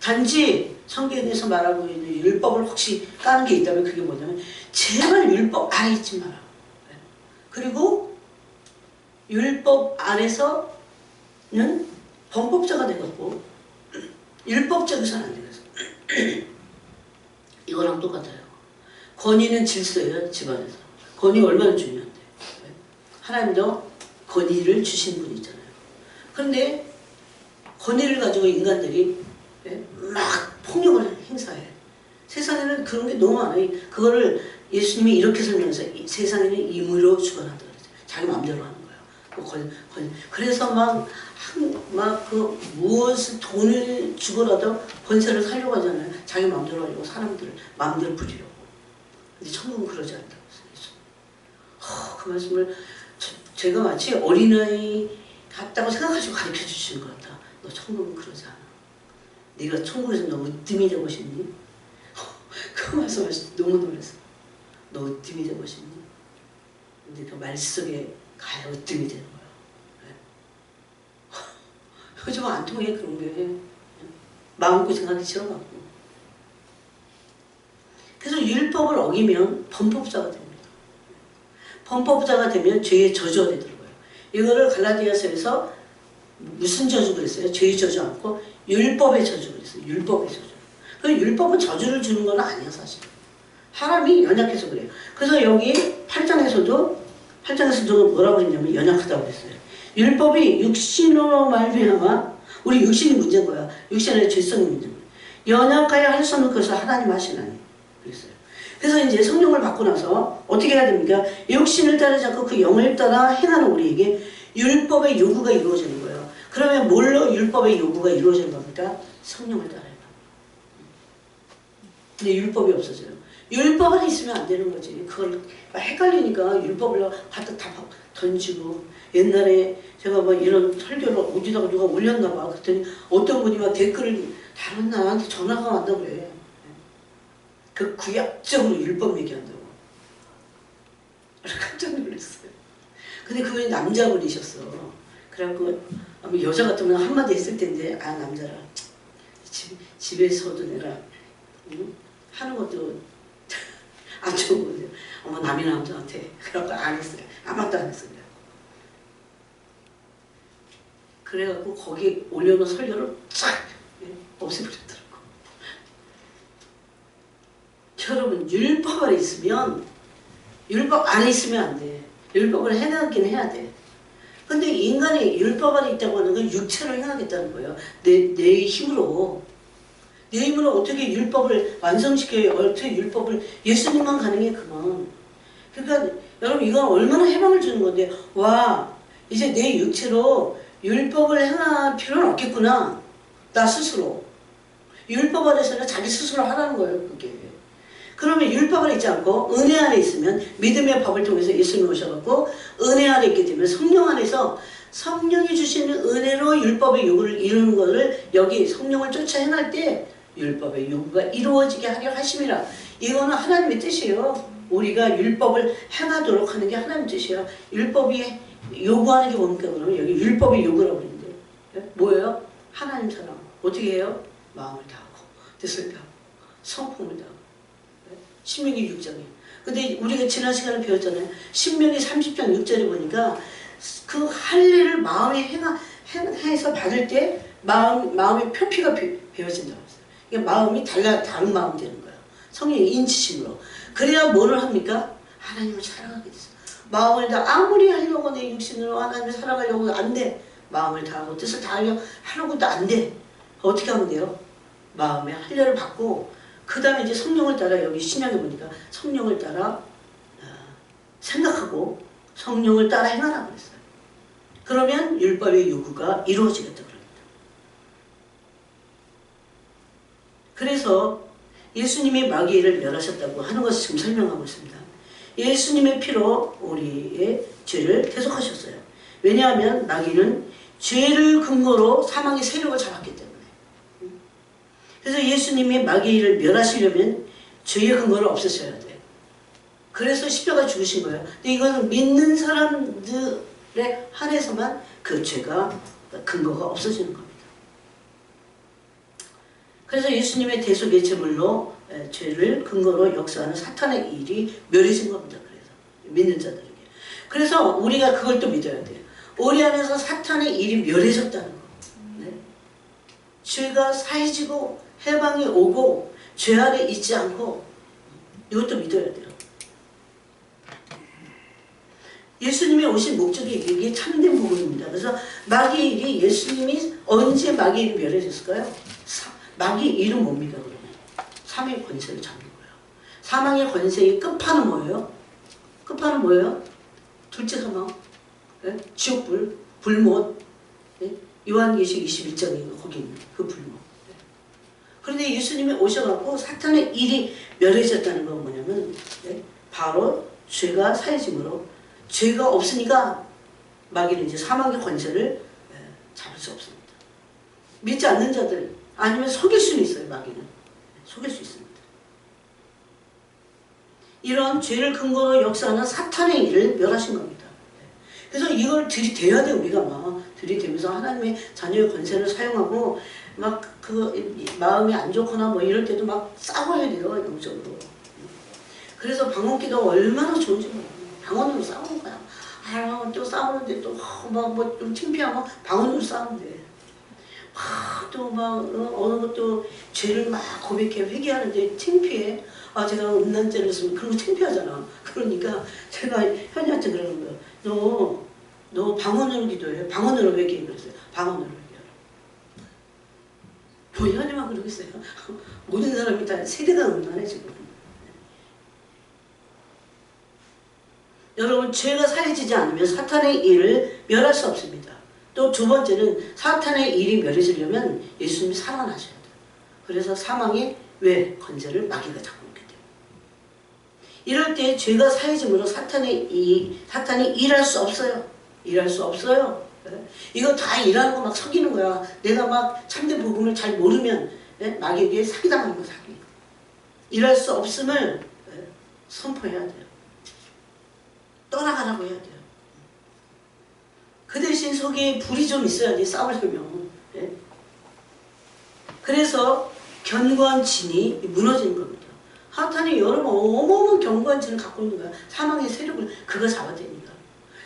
단지 성경에서 말하고 있는 율법을 혹시 까는 게 있다면 그게 뭐냐면 제발 율법 안에 있지 마라. 그리고 율법 안에서는 범법자가 되겠고 율법적이서는 안 되겠어. 이거랑 똑같아요. 권위는 질서예요. 집안에서. 권위 얼마나 중요한데. 하나님도 권위를 주신 분이잖아요. 그런데 권위를 가지고 인간들이 막 폭력을 행사해. 세상에는 그런 게 너무 많아요. 그거를 예수님이 이렇게 설명해서 세상에는 임의로 주관한다 그랬어요. 자기 마음대로 하는 거예요. 그래서 막 그 무엇을 돈을 주고라도 권세를 살려고 하잖아요. 자기 마음대로 하려고 사람들을 마음대로 부리려고. 근데 천국은 그러지 않다고 했어요. 그 말씀을 제가 마치 어린아이 같다고 생각하시고 가르쳐 주시는 것 같다. 너 천국은 그러지 않아. 네가 천국에서 너 으뜸이 되고 싶니? 그 말씀하실 때 너무 놀랐어. 너 으뜸이 되고 싶니? 근데 그 말 속에 가야 으뜸이 되는 거야. 요즘 안 통해 그런 게. 마음고생하기 싫어갖고. 그래서 율법을 어기면 범법자가 됩니다. 범법자가 되면 죄의 저주가 되더라고요. 이거를 갈라디아서에서 무슨 저주 그랬어요? 죄의 저주 않고 율법의 저주 그랬어요. 율법의 저주. 그 율법은 저주를 주는 건 아니야 사실. 사람이 연약해서 그래요. 그래서 여기 8장에서도 뭐라고 했냐면 연약하다고 했어요. 율법이 육신으로 말미암아 우리 육신이 문제인 거야. 육신의 죄성이 문제인 거야. 연약하여 할 수 없는 것을 하나님 하시나니 그랬어요. 그래서 이제 성령을 받고 나서 어떻게 해야 됩니까? 육신을 따르지 않고 그 영을 따라 행하는 우리에게 율법의 요구가 이루어지는 거예요. 그러면 뭘로 율법의 요구가 이루어지는 겁니까? 성령을 따라야 돼요. 근데 율법이 없어져요. 율법 안에 있으면 안 되는 거지. 그걸 헷갈리니까 율법을 갖다 다 던지고. 옛날에 제가 뭐 이런 설교를 어디다가 누가 올렸나 봐. 그랬더니 어떤 분이 막 댓글을 다른 나한테 전화가 왔다고 그래. 그 구약적으로 율법 얘기한다고. 깜짝 놀랐어요. 근데 그분이 남자분이셨어. 그래갖고 아마 여자 같으면 한마디 했을 텐데 남자라. 집에서도 내가 하는 것도 안 좋은 거예요. 어머 남의 남자한테. 그래갖고 안 했어요. 아무것도 안 했어요. 그래갖고 거기 올려놓은 설교를 쫙 없애버렸더라고. 여러분 율법 안에 있으면 율법 안에 있으면 안 돼. 율법을 행하긴 해야 돼. 근데 인간이 율법 안에 있다고 하는 건 육체로 행하겠다는 거예요. 내 힘으로. 내 힘으로 어떻게 율법을 완성시켜요? 어떻게 율법을 예수님만 가능해 그만. 그러니까 여러분 이건 얼마나 해방을 주는 건데 와 이제 내 육체로 율법을 행할 필요는 없겠구나. 나 스스로. 율법 안에서는 자기 스스로 하라는 거예요. 그게. 그러면 율법 안에 있지 않고 은혜 안에 있으면 믿음의 법을 통해서 예수님 오셔갖고 은혜 안에 있게 되면 성령 안에서 성령이 주시는 은혜로 율법의 요구를 이루는 것을 여기 성령을 쫓아 행할 때 율법의 요구가 이루어지게 하려 하심이라. 이거는 하나님의 뜻이에요. 우리가 율법을 행하도록 하는 게 하나님의 뜻이에요. 율법이 요구하는 게 뭡니까? 그러면 여기 율법의 요구라고 그러는데 뭐예요? 하나님 사랑. 어떻게 해요? 마음을 다하고 뜻을 다하고 성품을 다하고. 신명기 6장에. 근데 우리가 지난 시간에 배웠잖아요. 신명기 30장 6절에 보니까 그 할례를 마음에 해서 받을 때 마음의 표피가 배워진다고 했어요. 이게 마음이 다른 마음이 되는 거예요. 성령의 인치심으로. 그래야 뭐를 합니까? 하나님을 사랑하게 됐어. 마음을 다 아무리 하려고 내 육신으로 하나님을 사랑하려고 안 돼. 마음을 다하고 뜻을 다하려고도 안 돼. 어떻게 하면 돼요? 마음의 할례를 받고 그 다음에 이제 성령을 따라 여기 신약에 보니까 성령을 따라 생각하고 성령을 따라 행하라고 그랬어요. 그러면 율법의 요구가 이루어지겠다 그럽니다. 그래서 예수님이 마귀를 멸하셨다고 하는 것을 지금 설명하고 있습니다. 예수님의 피로 우리의 죄를 대속하셨어요. 왜냐하면 마귀는 죄를 근거로 사망의 세력을 잡았기 때문에. 그래서 예수님이 마귀를 멸하시려면 죄의 근거를 없애셔야 돼요. 그래서 십자가 죽으신 거예요. 근데 이거는 믿는 사람들에 한해서만 그 죄가 근거가 없어지는 겁니다. 그래서 예수님의 대속의 제물로 죄를 근거로 역사하는 사탄의 일이 멸해진 겁니다. 그래서 믿는 자들에게. 그래서 우리가 그걸 또 믿어야 돼요. 우리 안에서 사탄의 일이 멸해졌다는 거. 네? 죄가 사해지고 해방이 오고 죄 아래 있지 않고 이것도 믿어야 돼요. 예수님이 오신 목적이 이게 참된 복음입니다. 그래서 마귀의 일이 예수님이 언제 마귀의 일이 멸해졌을까요? 마귀의 일은 뭡니까 그러면? 사망의 권세를 잡는 거예요. 사망의 권세의 끝판은 뭐예요? 끝판은 뭐예요? 둘째 사망, 네? 지옥불, 불못, 네? 요한계시록 21장에 거기 있는 그 불못. 네. 그런데 예수님이 오셔갖고 사탄의 일이 멸해졌다는 건 뭐냐면 네? 바로 죄가 사해짐으로 죄가 없으니까 마귀는 이제 사망의 권세를 잡을 수 없습니다. 믿지 않는 자들 아니면 속일 수는 있어요. 마귀는 속일 수 있습니다. 이런 죄를 근거로 역사하는 사탄의 일을 멸하신 겁니다. 그래서 이걸 들이대야 돼. 우리가 막 들이대면서 하나님의 자녀의 권세를 사용하고 막 그 마음이 안 좋거나 뭐 이럴 때도 막 싸워야 돼요. 영적으로. 그래서 방언기도 얼마나 좋은지 몰라요. 방언으로 싸우는 거야. 아, 또 싸우는데 또 막 뭐 좀 창피하면 방언으로 싸우면 돼. 또 막 어느 것도 죄를 막 고백해 회개하는데 창피해. 아, 제가 음란죄를 했으면 그런 거 창피하잖아. 그러니까 제가 현이한테 그러는 거야. 너 방언으로 기도해. 방언으로 회개해. 그랬어요. 방언으로 회개하라. 뭐 현이만 그러겠어요. 모든 사람이 다 세대가 음란해 지금. 여러분 죄가 사해지지 않으면 사탄의 일을 멸할 수 없습니다. 또 두 번째는 사탄의 일이 멸해지려면 예수님이 살아나셔야 돼요. 그래서 사망의 왜 권세를 마귀가 잡고 있기 때문에. 이럴 때 죄가 사해짐으로 사탄이 일할 수 없어요. 일할 수 없어요. 이거 다 일하는 거 막 속이는 거야. 내가 막 참된 복음을 잘 모르면 마귀에게 사기당하는 거 사기. 일할 수 없음을 선포해야 돼요. 떠나가라고 해야 돼요. 그 대신 속에 불이 좀 있어야지 싸우려면. 그래서 견고한 진이 무너지는 겁니다. 사탄이 여러분 어마어마한 견고한 진을 갖고 있는 거야. 사망의 세력을 그거 잡아대니까.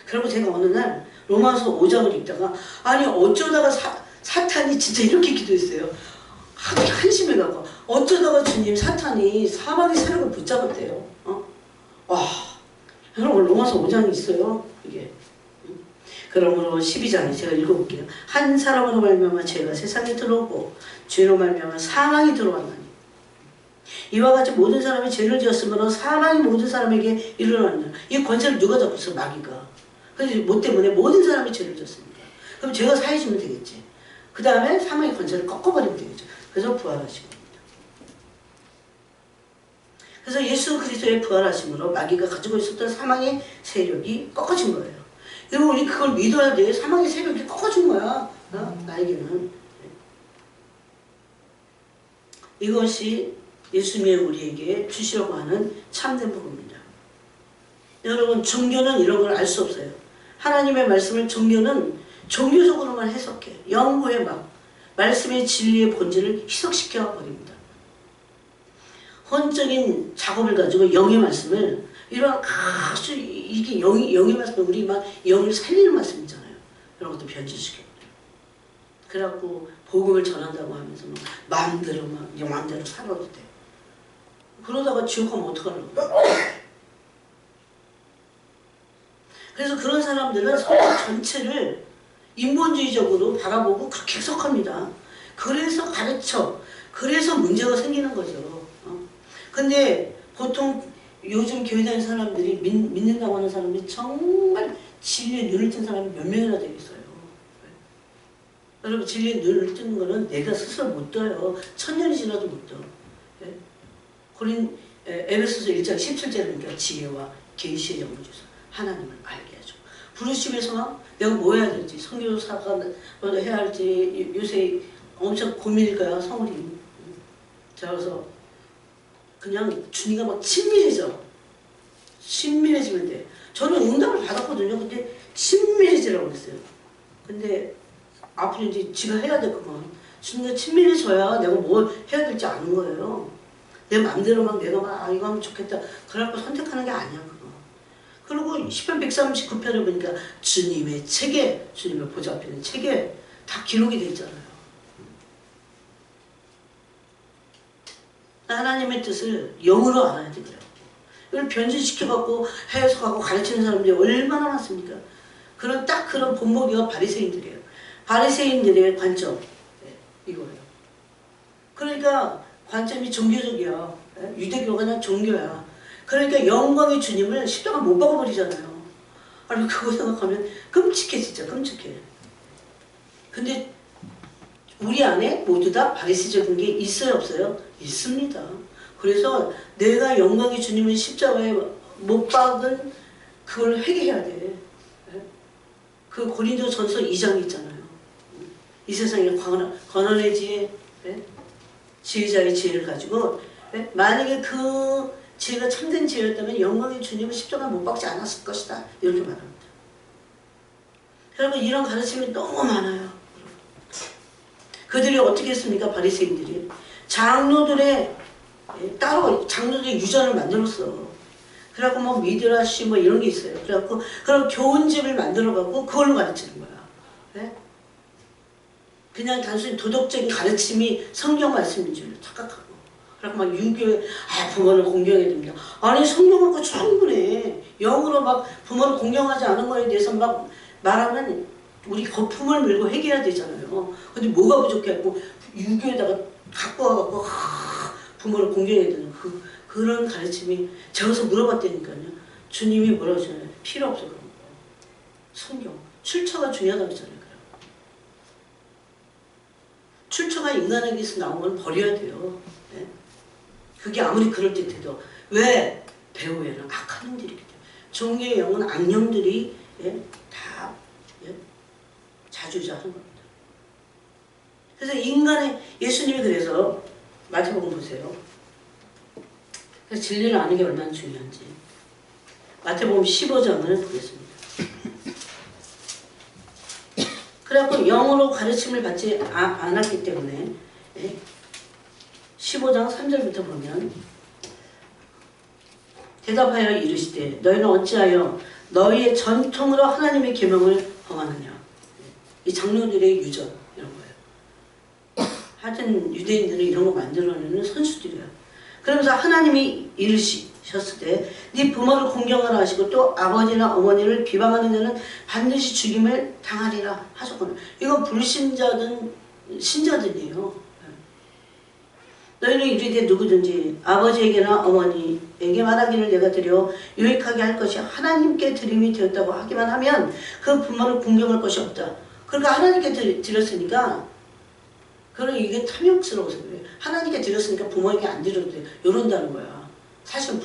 그리고 제가 어느 날 로마서 5장을 읽다가 아니 어쩌다가 사탄이 진짜 이렇게 기도했어요. 한심해갖고 어쩌다가 주님 사탄이 사망의 세력을 붙잡았대요. 와, 여러분 로마서 5장이 있어요. 이게. 그러므로 12장에 제가 읽어볼게요. 한 사람으로 말미암아 죄가 세상에 들어오고 죄로 말미암아 사망이 들어왔나니 이와 같이 모든 사람이 죄를 지었으므로 사망이 모든 사람에게 일어나느니라. 이 권세를 누가 잡고 있어? 마귀가. 그래서 뭐 때문에 모든 사람이 죄를 지었습니다. 그럼 죄가 사해지면 되겠지. 그 다음에 사망의 권세를 꺾어버리면 되겠죠. 그래서 부활하신 겁니다. 그래서 예수 그리스도의 부활하심으로 마귀가 가지고 있었던 사망의 세력이 꺾어진 거예요. 여러분 우리 그걸 믿어야 돼. 사망의 세력이 꺾어진 거야. 나에게는. 이것이 예수님이 우리에게 주시려고 하는 참된 복음입니다. 여러분 종교는 이런 걸 알 수 없어요. 하나님의 말씀을 종교는 종교적으로만 해석해. 연구해 막. 말씀의 진리의 본질을 희석시켜 버립니다. 혼적인 작업을 가지고 영의 말씀을 이런 아주 이게 영의 말씀 우리 막 영을 살리는 말씀이잖아요. 이런 것도 변질시켜버려요. 그래갖고 복음을 전한다고 하면서 막 마음대로 막 마음대로 살아도 돼. 그러다가 지옥 가면 어떡하려고. 그래서 그런 사람들은 성경 전체를 인본주의적으로 바라보고 그렇게 해석합니다. 그래서 가르쳐. 그래서 문제가 생기는 거죠. 근데 보통 요즘 교회 다니는 사람들이 믿는다고 하는 사람들이 정말 진리에 눈을 뜬 사람이 몇 명이나 되겠어요. 여러분 진리에 눈을 뜨는 거는 내가 스스로 못 떠요. 1000년이 지나도 못 떠. 에베소서 1장 17절이니까 지혜와 계시의 영을 주셔서 하나님을 알게 하죠. 부르심에서 내가 뭐 해야 될지, 선교사가 해야 할지 요새 엄청 고민일 거야, 성우님. 자, 그래서 그냥 주님과 막 친밀해져. 친밀해지면 돼. 저는 응답을 받았거든요. 근데 친밀해지라고 그랬어요. 근데 앞으로 이제 지가 해야 될 그건 주님과 친밀해져야 내가 뭘 해야 될지 아는 거예요. 내 마음대로 막 내가 막 이거 하면 좋겠다. 그래갖고 선택하는 게 아니야, 그거. 그리고 시편 139편을 보니까 주님의 책에, 주님의 보좌 앞에 있는 책에 다 기록이 돼 있잖아요. 하나님의 뜻을 영으로 알아야 되더라고요. 이걸 변질시켜갖고 해석하고 가르치는 사람들이 얼마나 많습니까? 딱 그런 본보기가 바리새인들이에요. 바리새인들의 관점, 이거예요. 그러니까 관점이 종교적이야. 유대교가 그냥 종교야. 그러니까 영광의 주님을 십자가 못 박아버리잖아요. 아니 그거 생각하면 끔찍해, 진짜 끔찍해. 근데 우리 안에 모두 다 바리새적인 게 있어요, 없어요? 있습니다. 그래서 내가 영광의 주님을 십자가에 못 박은 그걸 회개해야 돼. 그 고린도전서 2장 있잖아요. 이 세상에 권한의 지혜, 지혜자의 지혜를 가지고 만약에 그 지혜가 참된 지혜였다면 영광의 주님을 십자가에 못 박지 않았을 것이다. 이렇게 말합니다. 여러분 이런 가르침이 너무 많아요. 그들이 어떻게 했습니까? 바리새인들이 장로들의 따로 장로들의 유전을 만들었어. 그래갖고 뭐 미드라시 뭐 이런 게 있어요. 그래갖고 그런 교훈집을 만들어갖고 그걸로 가르치는 거야. 네? 그냥 단순히 도덕적인 가르침이 성경 말씀인 줄 착각하고. 그래갖고 막 유교에 부모를 공경해야 됩니다. 아니 성경 갖고 충분해. 영으로 막 부모를 공경하지 않은 거에 대해서 막 말하면 우리 거품을 물고 회개해야 되잖아요. 근데 뭐가 부족해갖고 유교에다가 갖고 와갖고 부모를 공경해야 되는 그런 가르침이 제가 서 물어봤다니까요. 주님이 뭐라고 하잖아요. 필요 없어 그런 거. 성경. 출처가 중요하다고 했잖아요. 출처가 인간에게서 나온 건 버려야 돼요. 네? 그게 아무리 그럴듯해도 왜? 배후에는 악한 놈들이 있기 때문에. 종교의 영은 악령들이 다 자주자하는 겁니다. 그래서 인간의 예수님이 그래서 마태복음 보세요. 그래서 진리를 아는 게 얼마나 중요한지. 마태복음 15장을 보겠습니다. 그래갖고 영어로 가르침을 받지 않았기 때문에 15장 3절부터 보면 대답하여 이르시되 너희는 어찌하여 너희의 전통으로 하나님의 계명을 범하느냐. 이 장로들의 유전 이런 거예요. 하여튼 유대인들은 이런 거 만들어내는 선수들이야. 그러면서 하나님이 이르셨을 때 네 부모를 공경하라 하시고 또 아버지나 어머니를 비방하는 자는 반드시 죽임을 당하리라 하셨거든요. 이건 불신자든 신자들이에요. 너희는 이르되 누구든지 아버지에게나 어머니에게 말하기를 내가 드려 유익하게 할 것이 하나님께 드림이 되었다고 하기만 하면 그 부모를 공경할 것이 없다. 그러니까 하나님께 드렸으니까 그럼 이게 탐욕스러워서 그래요. 하나님께 드렸으니까 부모에게 안 드려도 돼. 이런다는 거야. 사실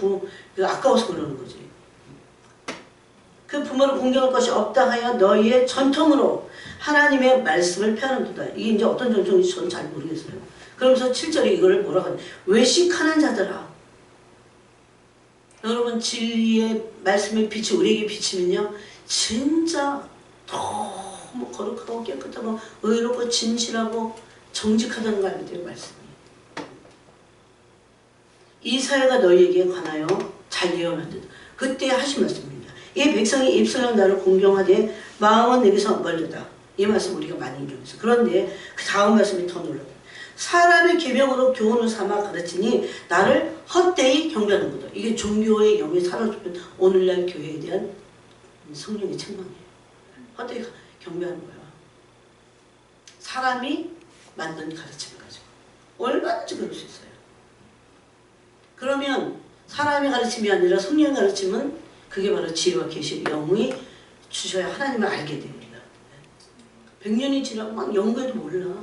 아까워서 그러는 거지. 그 부모를 공경할 것이 없다 하여 너희의 전통으로 하나님의 말씀을 폐하는도다. 이게 이제 어떤 전통인지 저는 잘 모르겠어요. 그러면서 7절에 이걸 뭐라고 하냐. 외식하는 자들아. 여러분 진리의 말씀의 빛이 우리에게 비치면요. 진짜 너무 거룩하고 깨끗하고 의롭고 진실하고 정직하다는 거 알게 돼요. 말씀이. 이 사회가 너희에게 관하여 잘 예언하듯 그때 하신 말씀입니다. 이 백성이 입술로 나를 공경하되 마음은 내게서 멀리다. 이 말씀 우리가 많이 인용해서. 그런데 그 다음 말씀이 더 놀라워요. 사람의 계명으로 교훈을 삼아 가르치니 나를 헛되이 경배하는구나. 이게 종교의 영이 사라지면 오늘날 교회에 대한 성령의 책망이에요. 헛되이 경배하는 거야. 사람이 만든 가르침을 가지고 얼마든지 그럴 수 있어요. 그러면 사람의 가르침이 아니라 성령의 가르침은 그게 바로 지혜와 계시의 영이 주셔야 하나님을 알게 됩니다. 100년이 지나고 막 연구해도 몰라.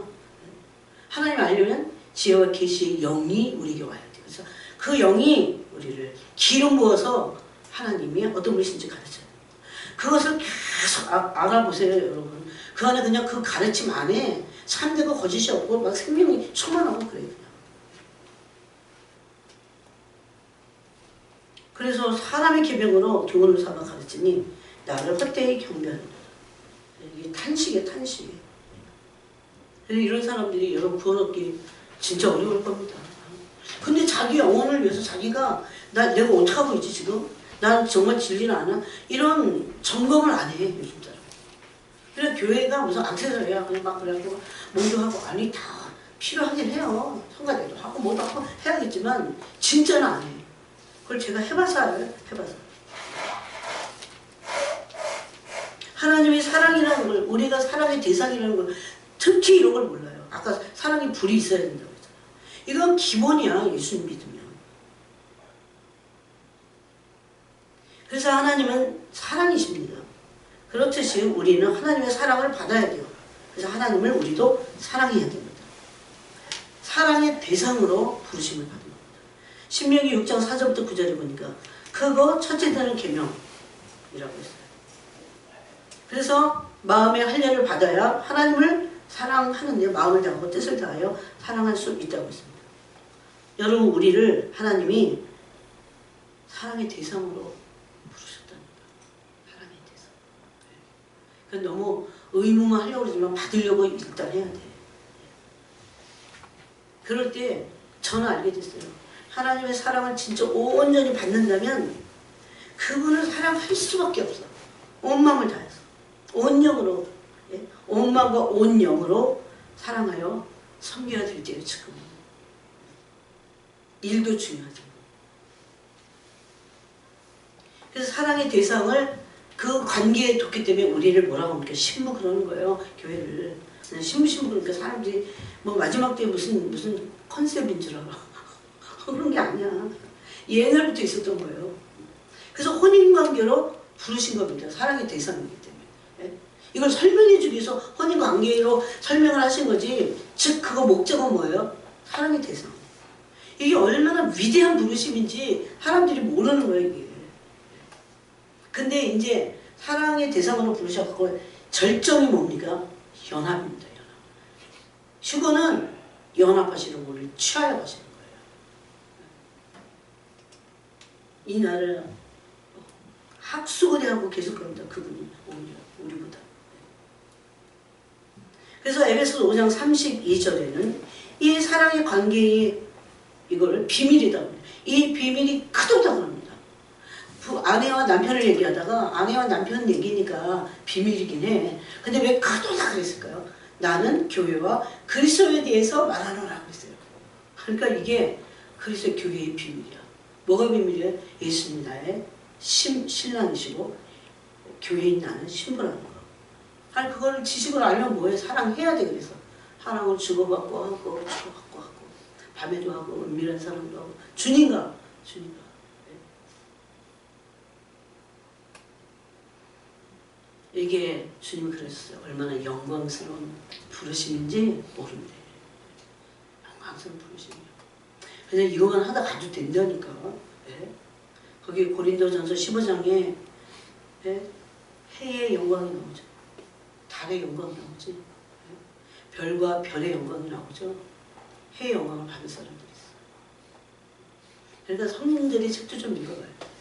하나님을 알려면 지혜와 계시의 영이 우리에게 와야 돼요. 그래서 그 영이 우리를 기름 부어서 하나님이 어떤 분이신지 가르쳐요. 그것을 계속 알아보세요, 여러분. 그 안에 그냥 그 가르침 안에 참되고 거짓이 없고 막 생명이 충만하고 그래요. 그냥. 그래서 사람의 계명으로 교훈을 삼아 가르치니 나를 헛되이 경배하는 이게 탄식이에요, 탄식. 이런 사람들이 여러분 구원 얻기 진짜 어려울 겁니다. 근데 자기 영혼을 위해서 자기가 내가 어떻게 하고 있지 지금? 난 정말 진리는 않아? 이런 점검을 안 해, 요즘 사람. 그래 교회가 무슨 악세사리야 그냥 막 그래갖고 뭐도 하고 아니 다 필요하긴 해요. 성가대도 하고 뭐도 하고 해야겠지만 진짜는 안 해. 그걸 제가 해봐서 알아요. 해봐서. 하나님의 사랑이라는 걸, 우리가 사랑의 대상이라는 걸 특히 이런 걸 몰라요. 아까 사랑이 불이 있어야 된다고 했잖아요. 이건 기본이야, 예수님 믿으면. 그래서 하나님은 사랑이십니다. 그렇듯이 우리는 하나님의 사랑을 받아야 돼요. 그래서 하나님을 우리도 사랑해야 됩니다. 사랑의 대상으로 부르심을 받는 겁니다. 신명기 6장 4절부터 9절에 보니까 그거 첫째 되는 계명이라고 했어요. 그래서 마음의 할례를 받아야 하나님을 사랑하는데 마음을 다하고 뜻을 다하여 사랑할 수 있다고 했습니다. 여러분 우리를 하나님이 사랑의 대상으로 부르셨답니다. 사랑의 대상. 그건 너무 의무만 하려고 그러지만 받으려고 일단 해야 돼. 그럴 때 저는 알게 됐어요. 하나님의 사랑을 진짜 온전히 받는다면 그분을 사랑할 수밖에 없어. 온 마음을 다해서. 온 영으로, 온 마음과 온 영으로 사랑하여 섬겨야 될 때요, 지금. 일도 중요하죠. 그래서 사랑의 대상을 그 관계에 뒀기 때문에 우리를 뭐라고 합니까? 신부 그러는 거예요, 교회를. 신부 그러니까 사람들이 뭐 마지막 때 무슨 컨셉인 줄 알아. 그런 게 아니야. 옛날부터 있었던 거예요. 그래서 혼인관계로 부르신 겁니다. 사랑의 대상이기 때문에. 이걸 설명해 주기 위해서 혼인관계로 설명을 하신 거지. 즉 그거 목적은 뭐예요? 사랑의 대상. 이게 얼마나 위대한 부르심인지 사람들이 모르는 거예요, 이게. 근데 이제 사랑의 대상으로 부르셨고 절정이 뭡니까? 연합입니다. 연합. 휴거는 연합하시는 분을 취하여 가시는 거예요. 이 나라를 학수고대하고 계속 겁니다. 그분이 오히려 우리보다. 그래서 에베소서 5장 32절에는 이 사랑의 관계의 이걸 비밀이다. 이 비밀이 크도다 그럽니다. 아내와 남편을 얘기하다가 아내와 남편 얘기니까 비밀이긴 해. 근데 왜 크도다 그랬을까요? 나는 교회와 그리스도에 대해서 말하노라고 했어요. 그러니까 이게 그리스도 교회의 비밀이야. 뭐가 비밀이에요? 예수님 나의 신랑이시고 교회인 나는 신부라는 거. 아니 그걸 지식으로 알면 뭐해? 사랑해야 돼. 그래서 사랑을 주고받고 하고 밤에도 하고 은밀한 사랑도 하고 주님과 이게 주님이 그랬어요. 얼마나 영광스러운 부르심인지 모른대. 영광스러운 부르심이요. 그냥 이거만 하다 가도 된다니까. 네? 거기 고린도전서 15장에 네? 해의 영광이 나오죠. 달의 영광이 나오지. 네? 별과 별의 영광이 나오죠. 해의 영광을 받은 사람들이 있어. 그러니까 성령들이 책도 좀 읽어봐요.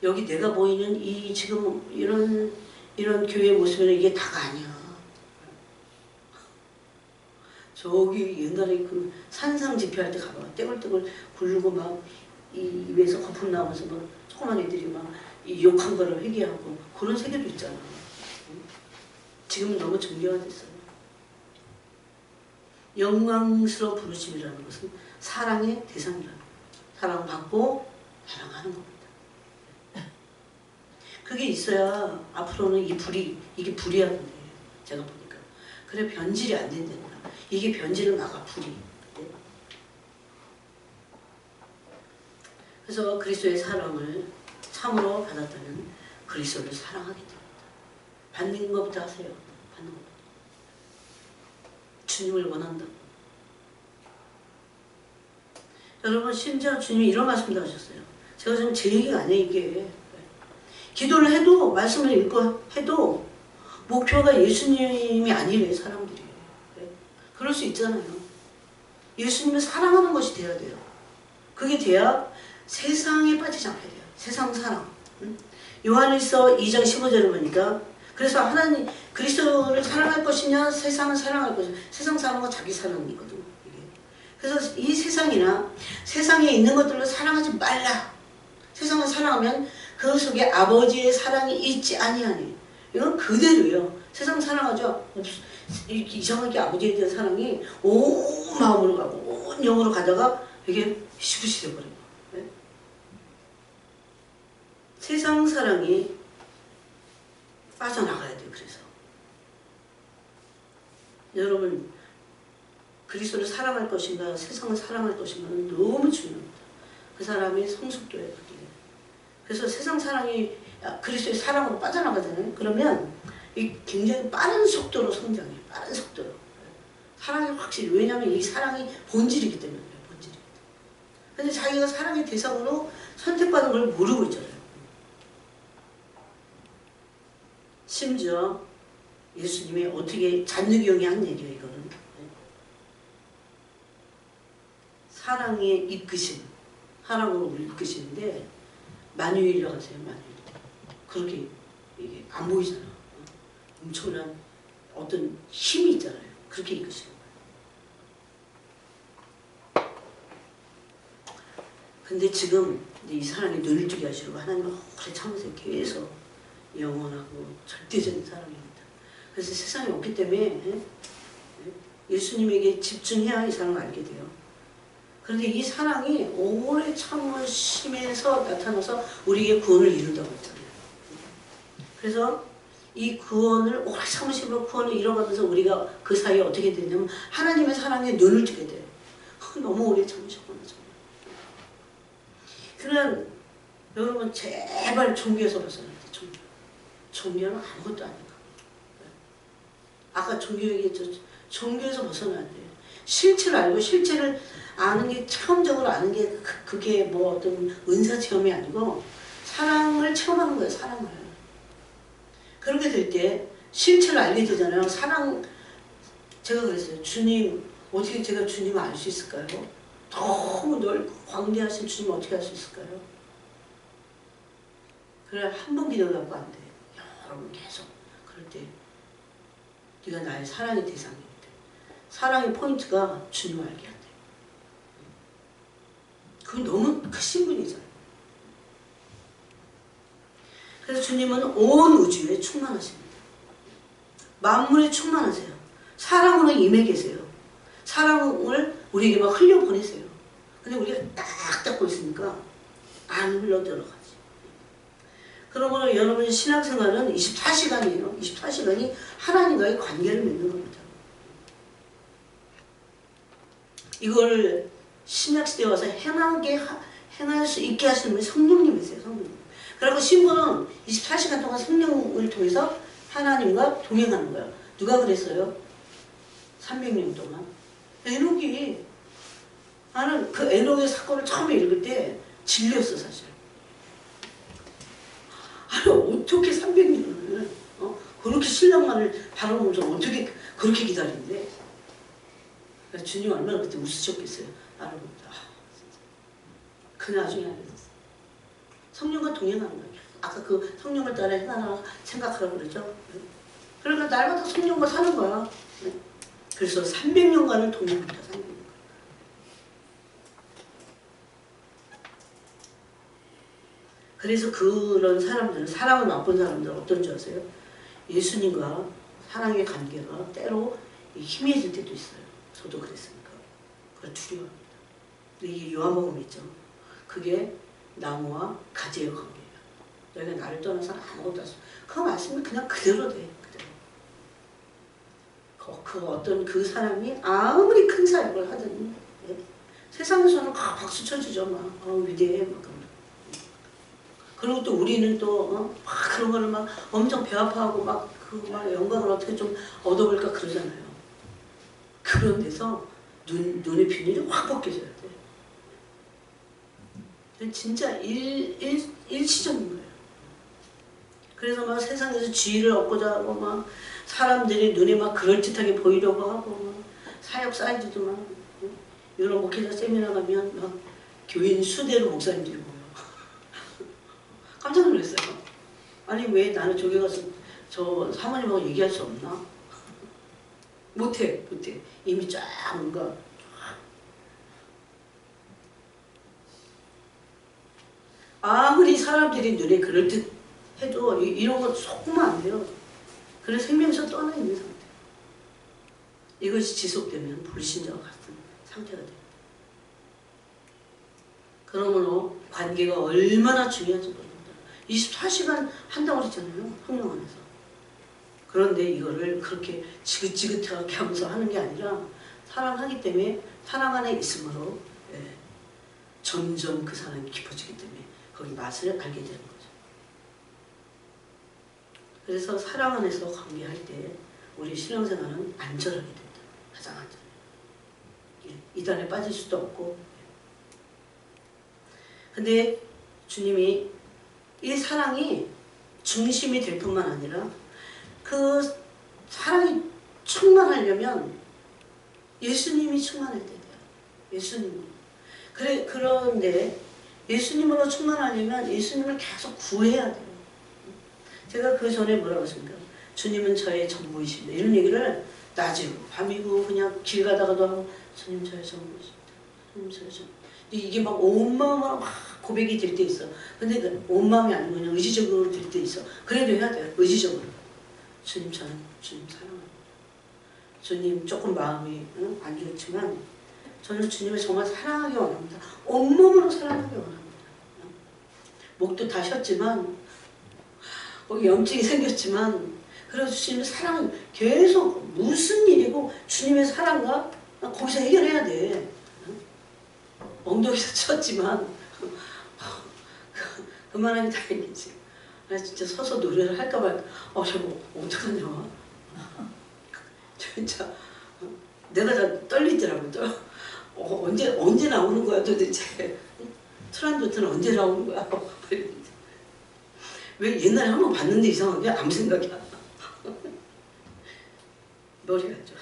여기 내가 보이는 이 지금 이런 교회 모습은 이게 다가 아니야. 저기 옛날에 그 산상 집회할 때 가봐. 떼굴떼굴 굴르고 막 이 입에서 거품 나오면서 막 조그만 애들이 막 이 욕한 거를 회개하고 그런 세계도 있잖아. 지금은 너무 정교화됐어요. 영광스러운 부르심이라는 것은 사랑의 대상이라는 거예요. 사랑받고 사랑하는 겁니다. 그게 있어야 앞으로는 이게 불이하던데 제가 보니까. 그래 변질이 안 된다니까. 이게 변질을 막아 불이. 그래서 그리스도의 사랑을 참으로 받았다면 그리스도를 사랑하게 됩니다. 받는 것부터 하세요. 받는 것부터. 주님을 원한다고. 여러분 심지어 주님이 이런 말씀도 하셨어요. 제가 지금 제 얘기가 아니에요 이게. 기도를 해도 말씀을 읽고 해도 목표가 예수님이 아니래요 사람들이. 그럴 수 있잖아요. 예수님을 사랑하는 것이 돼야 돼요. 그게 돼야 세상에 빠지지 않게 돼요. 세상 사랑. 요한일서 2장 15절을 보니까 그래서 하나님 그리스도를 사랑할 것이냐 세상을 사랑할 것이냐 세상 사랑은 자기 사랑이거든요. 그래서 이 세상이나 세상에 있는 것들로 사랑하지 말라. 세상을 사랑하면 그 속에 아버지의 사랑이 있지 아니하니. 이건 그대로예요. 세상 사랑하죠. 이상하게 아버지에 대한 사랑이 온 마음으로 가고 온 영으로 가다가 이게 시부시 돼버려요. 네? 세상 사랑이 빠져나가야 돼요. 그래서 여러분 그리스도를 사랑할 것인가 세상을 사랑할 것인가는 너무 중요합니다. 그 사람의 성숙도에 그게. 그래서 세상 사랑이 그리스도의 사랑으로 빠져나가잖아요. 그러면 이 굉장히 빠른 속도로 성장해요. 빠른 속도로. 사랑이 확실히. 왜냐하면 이 사랑이 본질이기 때문에 그래요. 본질이기 때문에. 근데 자기가 사랑의 대상으로 선택받은 걸 모르고 있잖아요. 심지어 예수님이 어떻게 잔누경이 한 얘기예요. 이거는. 사랑에 이끄신, 사랑으로 우리 이끄시는데 만유일이라고 하세요. 만유일. 그렇게 이게 안 보이잖아. 엄청난 어떤 힘이 있잖아요. 그렇게 이끄시는 거예요. 근데 지금 이 사랑이 눈을 뜨게 하시고 하나님은 오래 참으세요. 계속 영원하고 절대적인 사랑입니다. 그래서 세상이 없기 때문에 예수님에게 집중해야 이 사랑을 알게 돼요. 그런데 이 사랑이 오래 참으심에서 나타나서 우리에게 구원을 이룬다고 했잖아요. 그래서 이 구원을 오래 참으심으로 구원을 이뤄가면서 우리가 그 사이에 어떻게 되냐면 하나님의 사랑에 눈을 뜨게 돼요. 너무 오래 참으셨구나. 그러면 여러분 제발 종교에서 벗어나야 돼요. 종교. 종교는 아무것도 아니고. 아까 종교 얘기했죠. 종교에서 벗어나야 돼요. 실체를 알고 실체를 아는 게 체험적으로 아는 게 그게 뭐 어떤 은사 체험이 아니고 사랑을 체험하는 거예요. 사랑을. 그렇게 될 때 실체를 알게 되잖아요. 사랑. 제가 그랬어요. 주님 어떻게 제가 주님을 알 수 있을까요? 너무 넓고 광대하신 주님 어떻게 알 수 있을까요? 그래 한 번 기도하고 안 돼. 여러분 계속 그럴 때 네가 나의 사랑의 대상이다. 사랑의 포인트가 주님을 알게 한대. 그건 너무 크신 분이잖아요. 그래서 주님은 온 우주에 충만하십니다. 만물에 충만하세요. 사랑으로 임해 계세요. 사랑을 우리에게 막 흘려보내세요. 근데 우리가 딱 닫고 있으니까 안 흘러들어가지. 그러므로 여러분 신앙생활은 24시간이에요. 24시간이 하나님과의 관계를 맺는 겁니다. 이걸 신약시대에 와서 행할 수 있게 하시는 분이 성령님이세요. 성령님. 그리고 신부는 24시간 동안 성령을 통해서 하나님과 동행하는 거예요. 누가 그랬어요? 300년 동안. 에녹이 나는 그 에녹의 사건을 처음에 읽을 때 질렸어 사실. 아니 어떻게 300년을 그렇게 신랑만을 바라보면서 어떻게 그렇게 기다리는데 주님 얼마나 그때 웃으셨겠어요. 알아보니까 그 나중에 알았어. 성령과 동행하는 거예요. 아까 그 성령을 따라 행하나 생각하라고 그러죠. 그러니까 날마다 성령과 사는 거야. 그래서 300년간을 동행합니다. 300년. 그래서 그런 사람들은 사랑을 맛본 사람들은 어떤 줄 아세요? 예수님과 사랑의 관계가 때로 희미해질 때도 있어요. 저도 그랬으니까. 그걸 두려워합니다. 근데 이 요한복음 있죠. 그게 나무와 가지의 관계예요. 너희가 나를 떠나서 아무것도 없어. 그 말씀이 그냥 그대로 돼. 그대로. 그 어떤 그 사람이 아무리 큰 사역을 하든 예? 세상에서는 박수 쳐주죠. 막 위대해. 막 그리고 또 우리는 또 막 그런 거를 막 엄청 배 아파하고 막 막 영광을 어떻게 좀 얻어볼까 그러잖아요. 그런 데서 눈의 비늘이 확 벗겨져야 돼. 진짜 일시적인 거예요. 그래서 막 세상에서 지위를 얻고자 하고 막 사람들이 눈에 막 그럴듯하게 보이려고 하고 막 사역 사이즈도 막 이런 목회자 세미나 가면 막 교인 수대로 목사님들이 모여. 깜짝 놀랐어요. 아니 왜 나는 저기 가서 저 사모님하고 얘기할 수 없나? 못해. 이미 쫙 뭔가 아무리 사람들이 눈에 그럴듯 해도 이런 거 속으면 안 돼요. 그래서 생명에서 떠나 있는 상태. 이것이 지속되면 불신자와 같은 상태가 돼요. 그러므로 관계가 얼마나 중요한지 모릅니다. 24시간 한다고 그랬잖아요. 성령 안에서. 그런데 이거를 그렇게 지긋지긋하게 하면서 하는 게 아니라 사랑하기 때문에 사랑 안에 있으므로 점점 그 사랑이 깊어지기 때문에 거기 맛을 알게 되는 거죠. 그래서 사랑 안에서 관계할 때 우리 신앙생활은 안전하게 된다. 가장 안전해요. 이단에 빠질 수도 없고. 근데 주님이 이 사랑이 중심이 될 뿐만 아니라 그 사랑이 충만하려면 예수님이 충만할 때 돼요. 예수님. 그런데 예수님으로 충만하려면 예수님을 계속 구해야 돼요. 제가 그 전에 뭐라고 했습니까? 주님은 저의 전부이십니다. 이런 얘기를 낮이고 밤이고 그냥 길 가다가도 하고 주님 저의 전부이십니다. 주님 저의 전부. 이게 막 온 마음으로 막 고백이 될 때 있어. 근데 그 온 마음이 아니고 그냥 의지적으로 될 때 있어. 그래도 해야 돼요. 의지적으로. 주님 저는 주님 사랑합니다. 주님 조금 마음이 안 좋지만 저는 주님을 정말 사랑하기 원합니다. 온몸으로 사랑하기 원합니다. 목도 다 쉬었지만 염증이 생겼지만 그래서 주님의 사랑은 계속 무슨 일이고 주님의 사랑과 거기서 해결해야 돼. 엉덩이도 쳤지만 그만하면 다행이지. 나 진짜 서서 노래를 할까 말까. 저거 어떡하냐. 진짜 내가 다 떨리더라고요. 언제 나오는 거야 도대체. 트란도트는 언제 나오는 거야. 왜 옛날에 한번 봤는데 이상하게 아무 생각이 안 나. 머리가 안 좋아.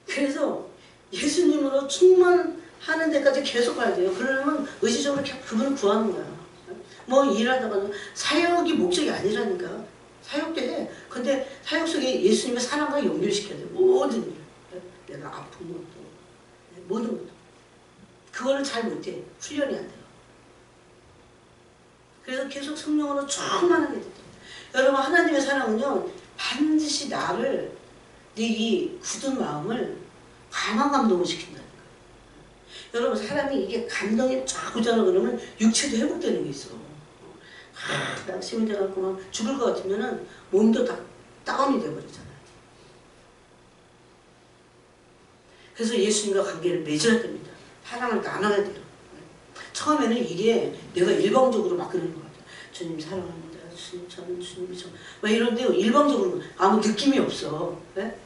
그래서 예수님으로 충만하는 데까지 계속 가야 돼요. 그러면 의지적으로 그분을 구하는 거야. 뭐 일하다가도 사역이 목적이 아니라니까. 사역도 해. 근데 사역 속에 예수님의 사랑과 연결시켜야 돼. 모든 일. 내가 아픈 것도 모든 것도. 그거를 잘 못해. 훈련이 안 돼요. 그래서 계속 성령으로 충만하게 됐다. 여러분 하나님의 사랑은요 반드시 나를 내 이 굳은 마음을 강한 감동을 시킨다는 거예요. 여러분 사람이 이게 감동이 쫙 오잖아 그러면 육체도 회복되는 게 있어. 낙심이 돼갖고 막 죽을 것 같으면은 몸도 다 다운이 돼버리잖아요. 그래서 예수님과 관계를 맺어야 됩니다. 사랑을 나눠야 돼요. 처음에는 이게 내가 일방적으로 막 그러는 것 같아요. 주님 사랑합니다. 주님 저는 주님이 저 막 이런데 일방적으로 아무 느낌이 없어. 네?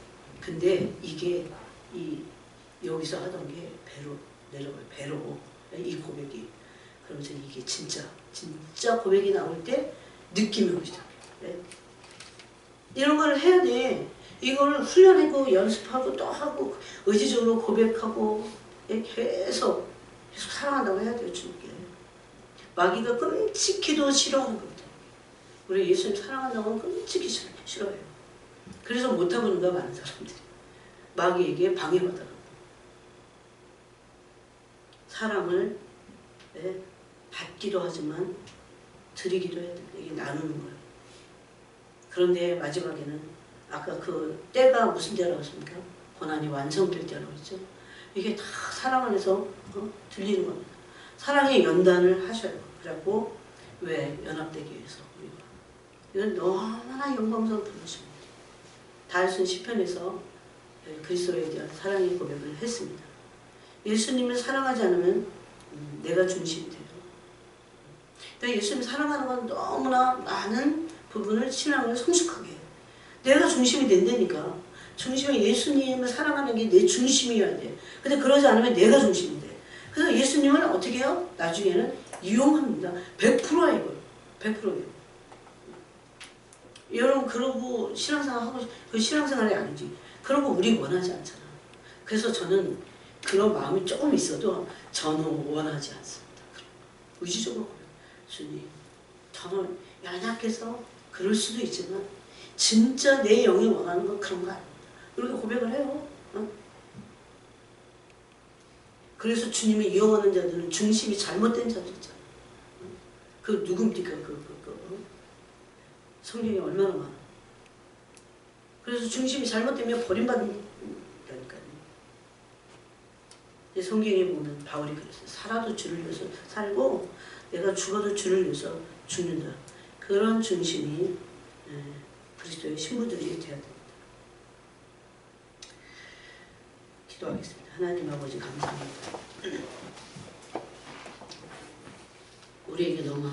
근데 이게 여기서 하던 게 배로 내려가요. 배로 이 고백이 그러면서 이게 진짜 고백이 나올 때 느낌이 오기 시작해요. 네? 이런 걸 해야 돼. 이걸 훈련하고 연습하고 또 하고 의지적으로 고백하고 계속 사랑한다고 해야 돼요. 주님께. 마귀가 끔찍히도 싫어하는 겁니다. 우리 예수님 사랑한다고 하면 끔찍히 싫어해요. 그래서 못하고 있는 거야 많은 사람들이. 마귀에게 방해받아요. 사랑을 받기도 하지만 드리기도 해야 돼요. 이게 나누는 거예요. 그런데 마지막에는 아까 그 때가 무슨 때라고 했습니까? 고난이 완성될 때라고 했죠. 이게 다 사랑 안에서 들리는 겁니다. 사랑의 연단을 하셔요. 그래갖고 왜? 연합되기 위해서 우리가. 이건 너무나 영광스러운 부르심입니다. 다윗은 시편에서 그리스도에 대한 사랑의 고백을 했습니다. 예수님을 사랑하지 않으면 내가 중심이 돼요. 그러니까 예수님 사랑하는 건 너무나 많은 부분을 신앙을 성숙하게 해요. 내가 중심이 된다니까. 중심이 예수님을 사랑하는 게 내 중심이어야 돼. 근데 그러지 않으면 내가 중심이 돼. 그래서 예수님을 어떻게 해요? 나중에는 이용합니다. 100%예요. 100%예요. 여러분 그러고 신앙생활 하고 그 신앙생활이 아니지. 그러고 우리 원하지 않잖아. 그래서 저는 그런 마음이 조금 있어도 저는 원하지 않습니다. 의지적으로 주님, 저는 연약해서 그럴 수도 있지만 진짜 내 영이 원하는 건 그런 거 아닙니다. 이렇게 고백을 해요. 그래서 주님이 이용하는 자들은 중심이 잘못된 자들 있잖아요. 그 누굽니까? 성경에 얼마나 많아. 그래서 중심이 잘못되면 버림받는다니까요. 성경에 보면 바울이 그랬어요. 살아도 주를 위해서 살고 내가 죽어도 주를 위해서 죽는다. 그런 중심이 그리스도의 신부들이 되어야 됩니다. 기도하겠습니다. 하나님 아버지 감사합니다. 우리에게 너무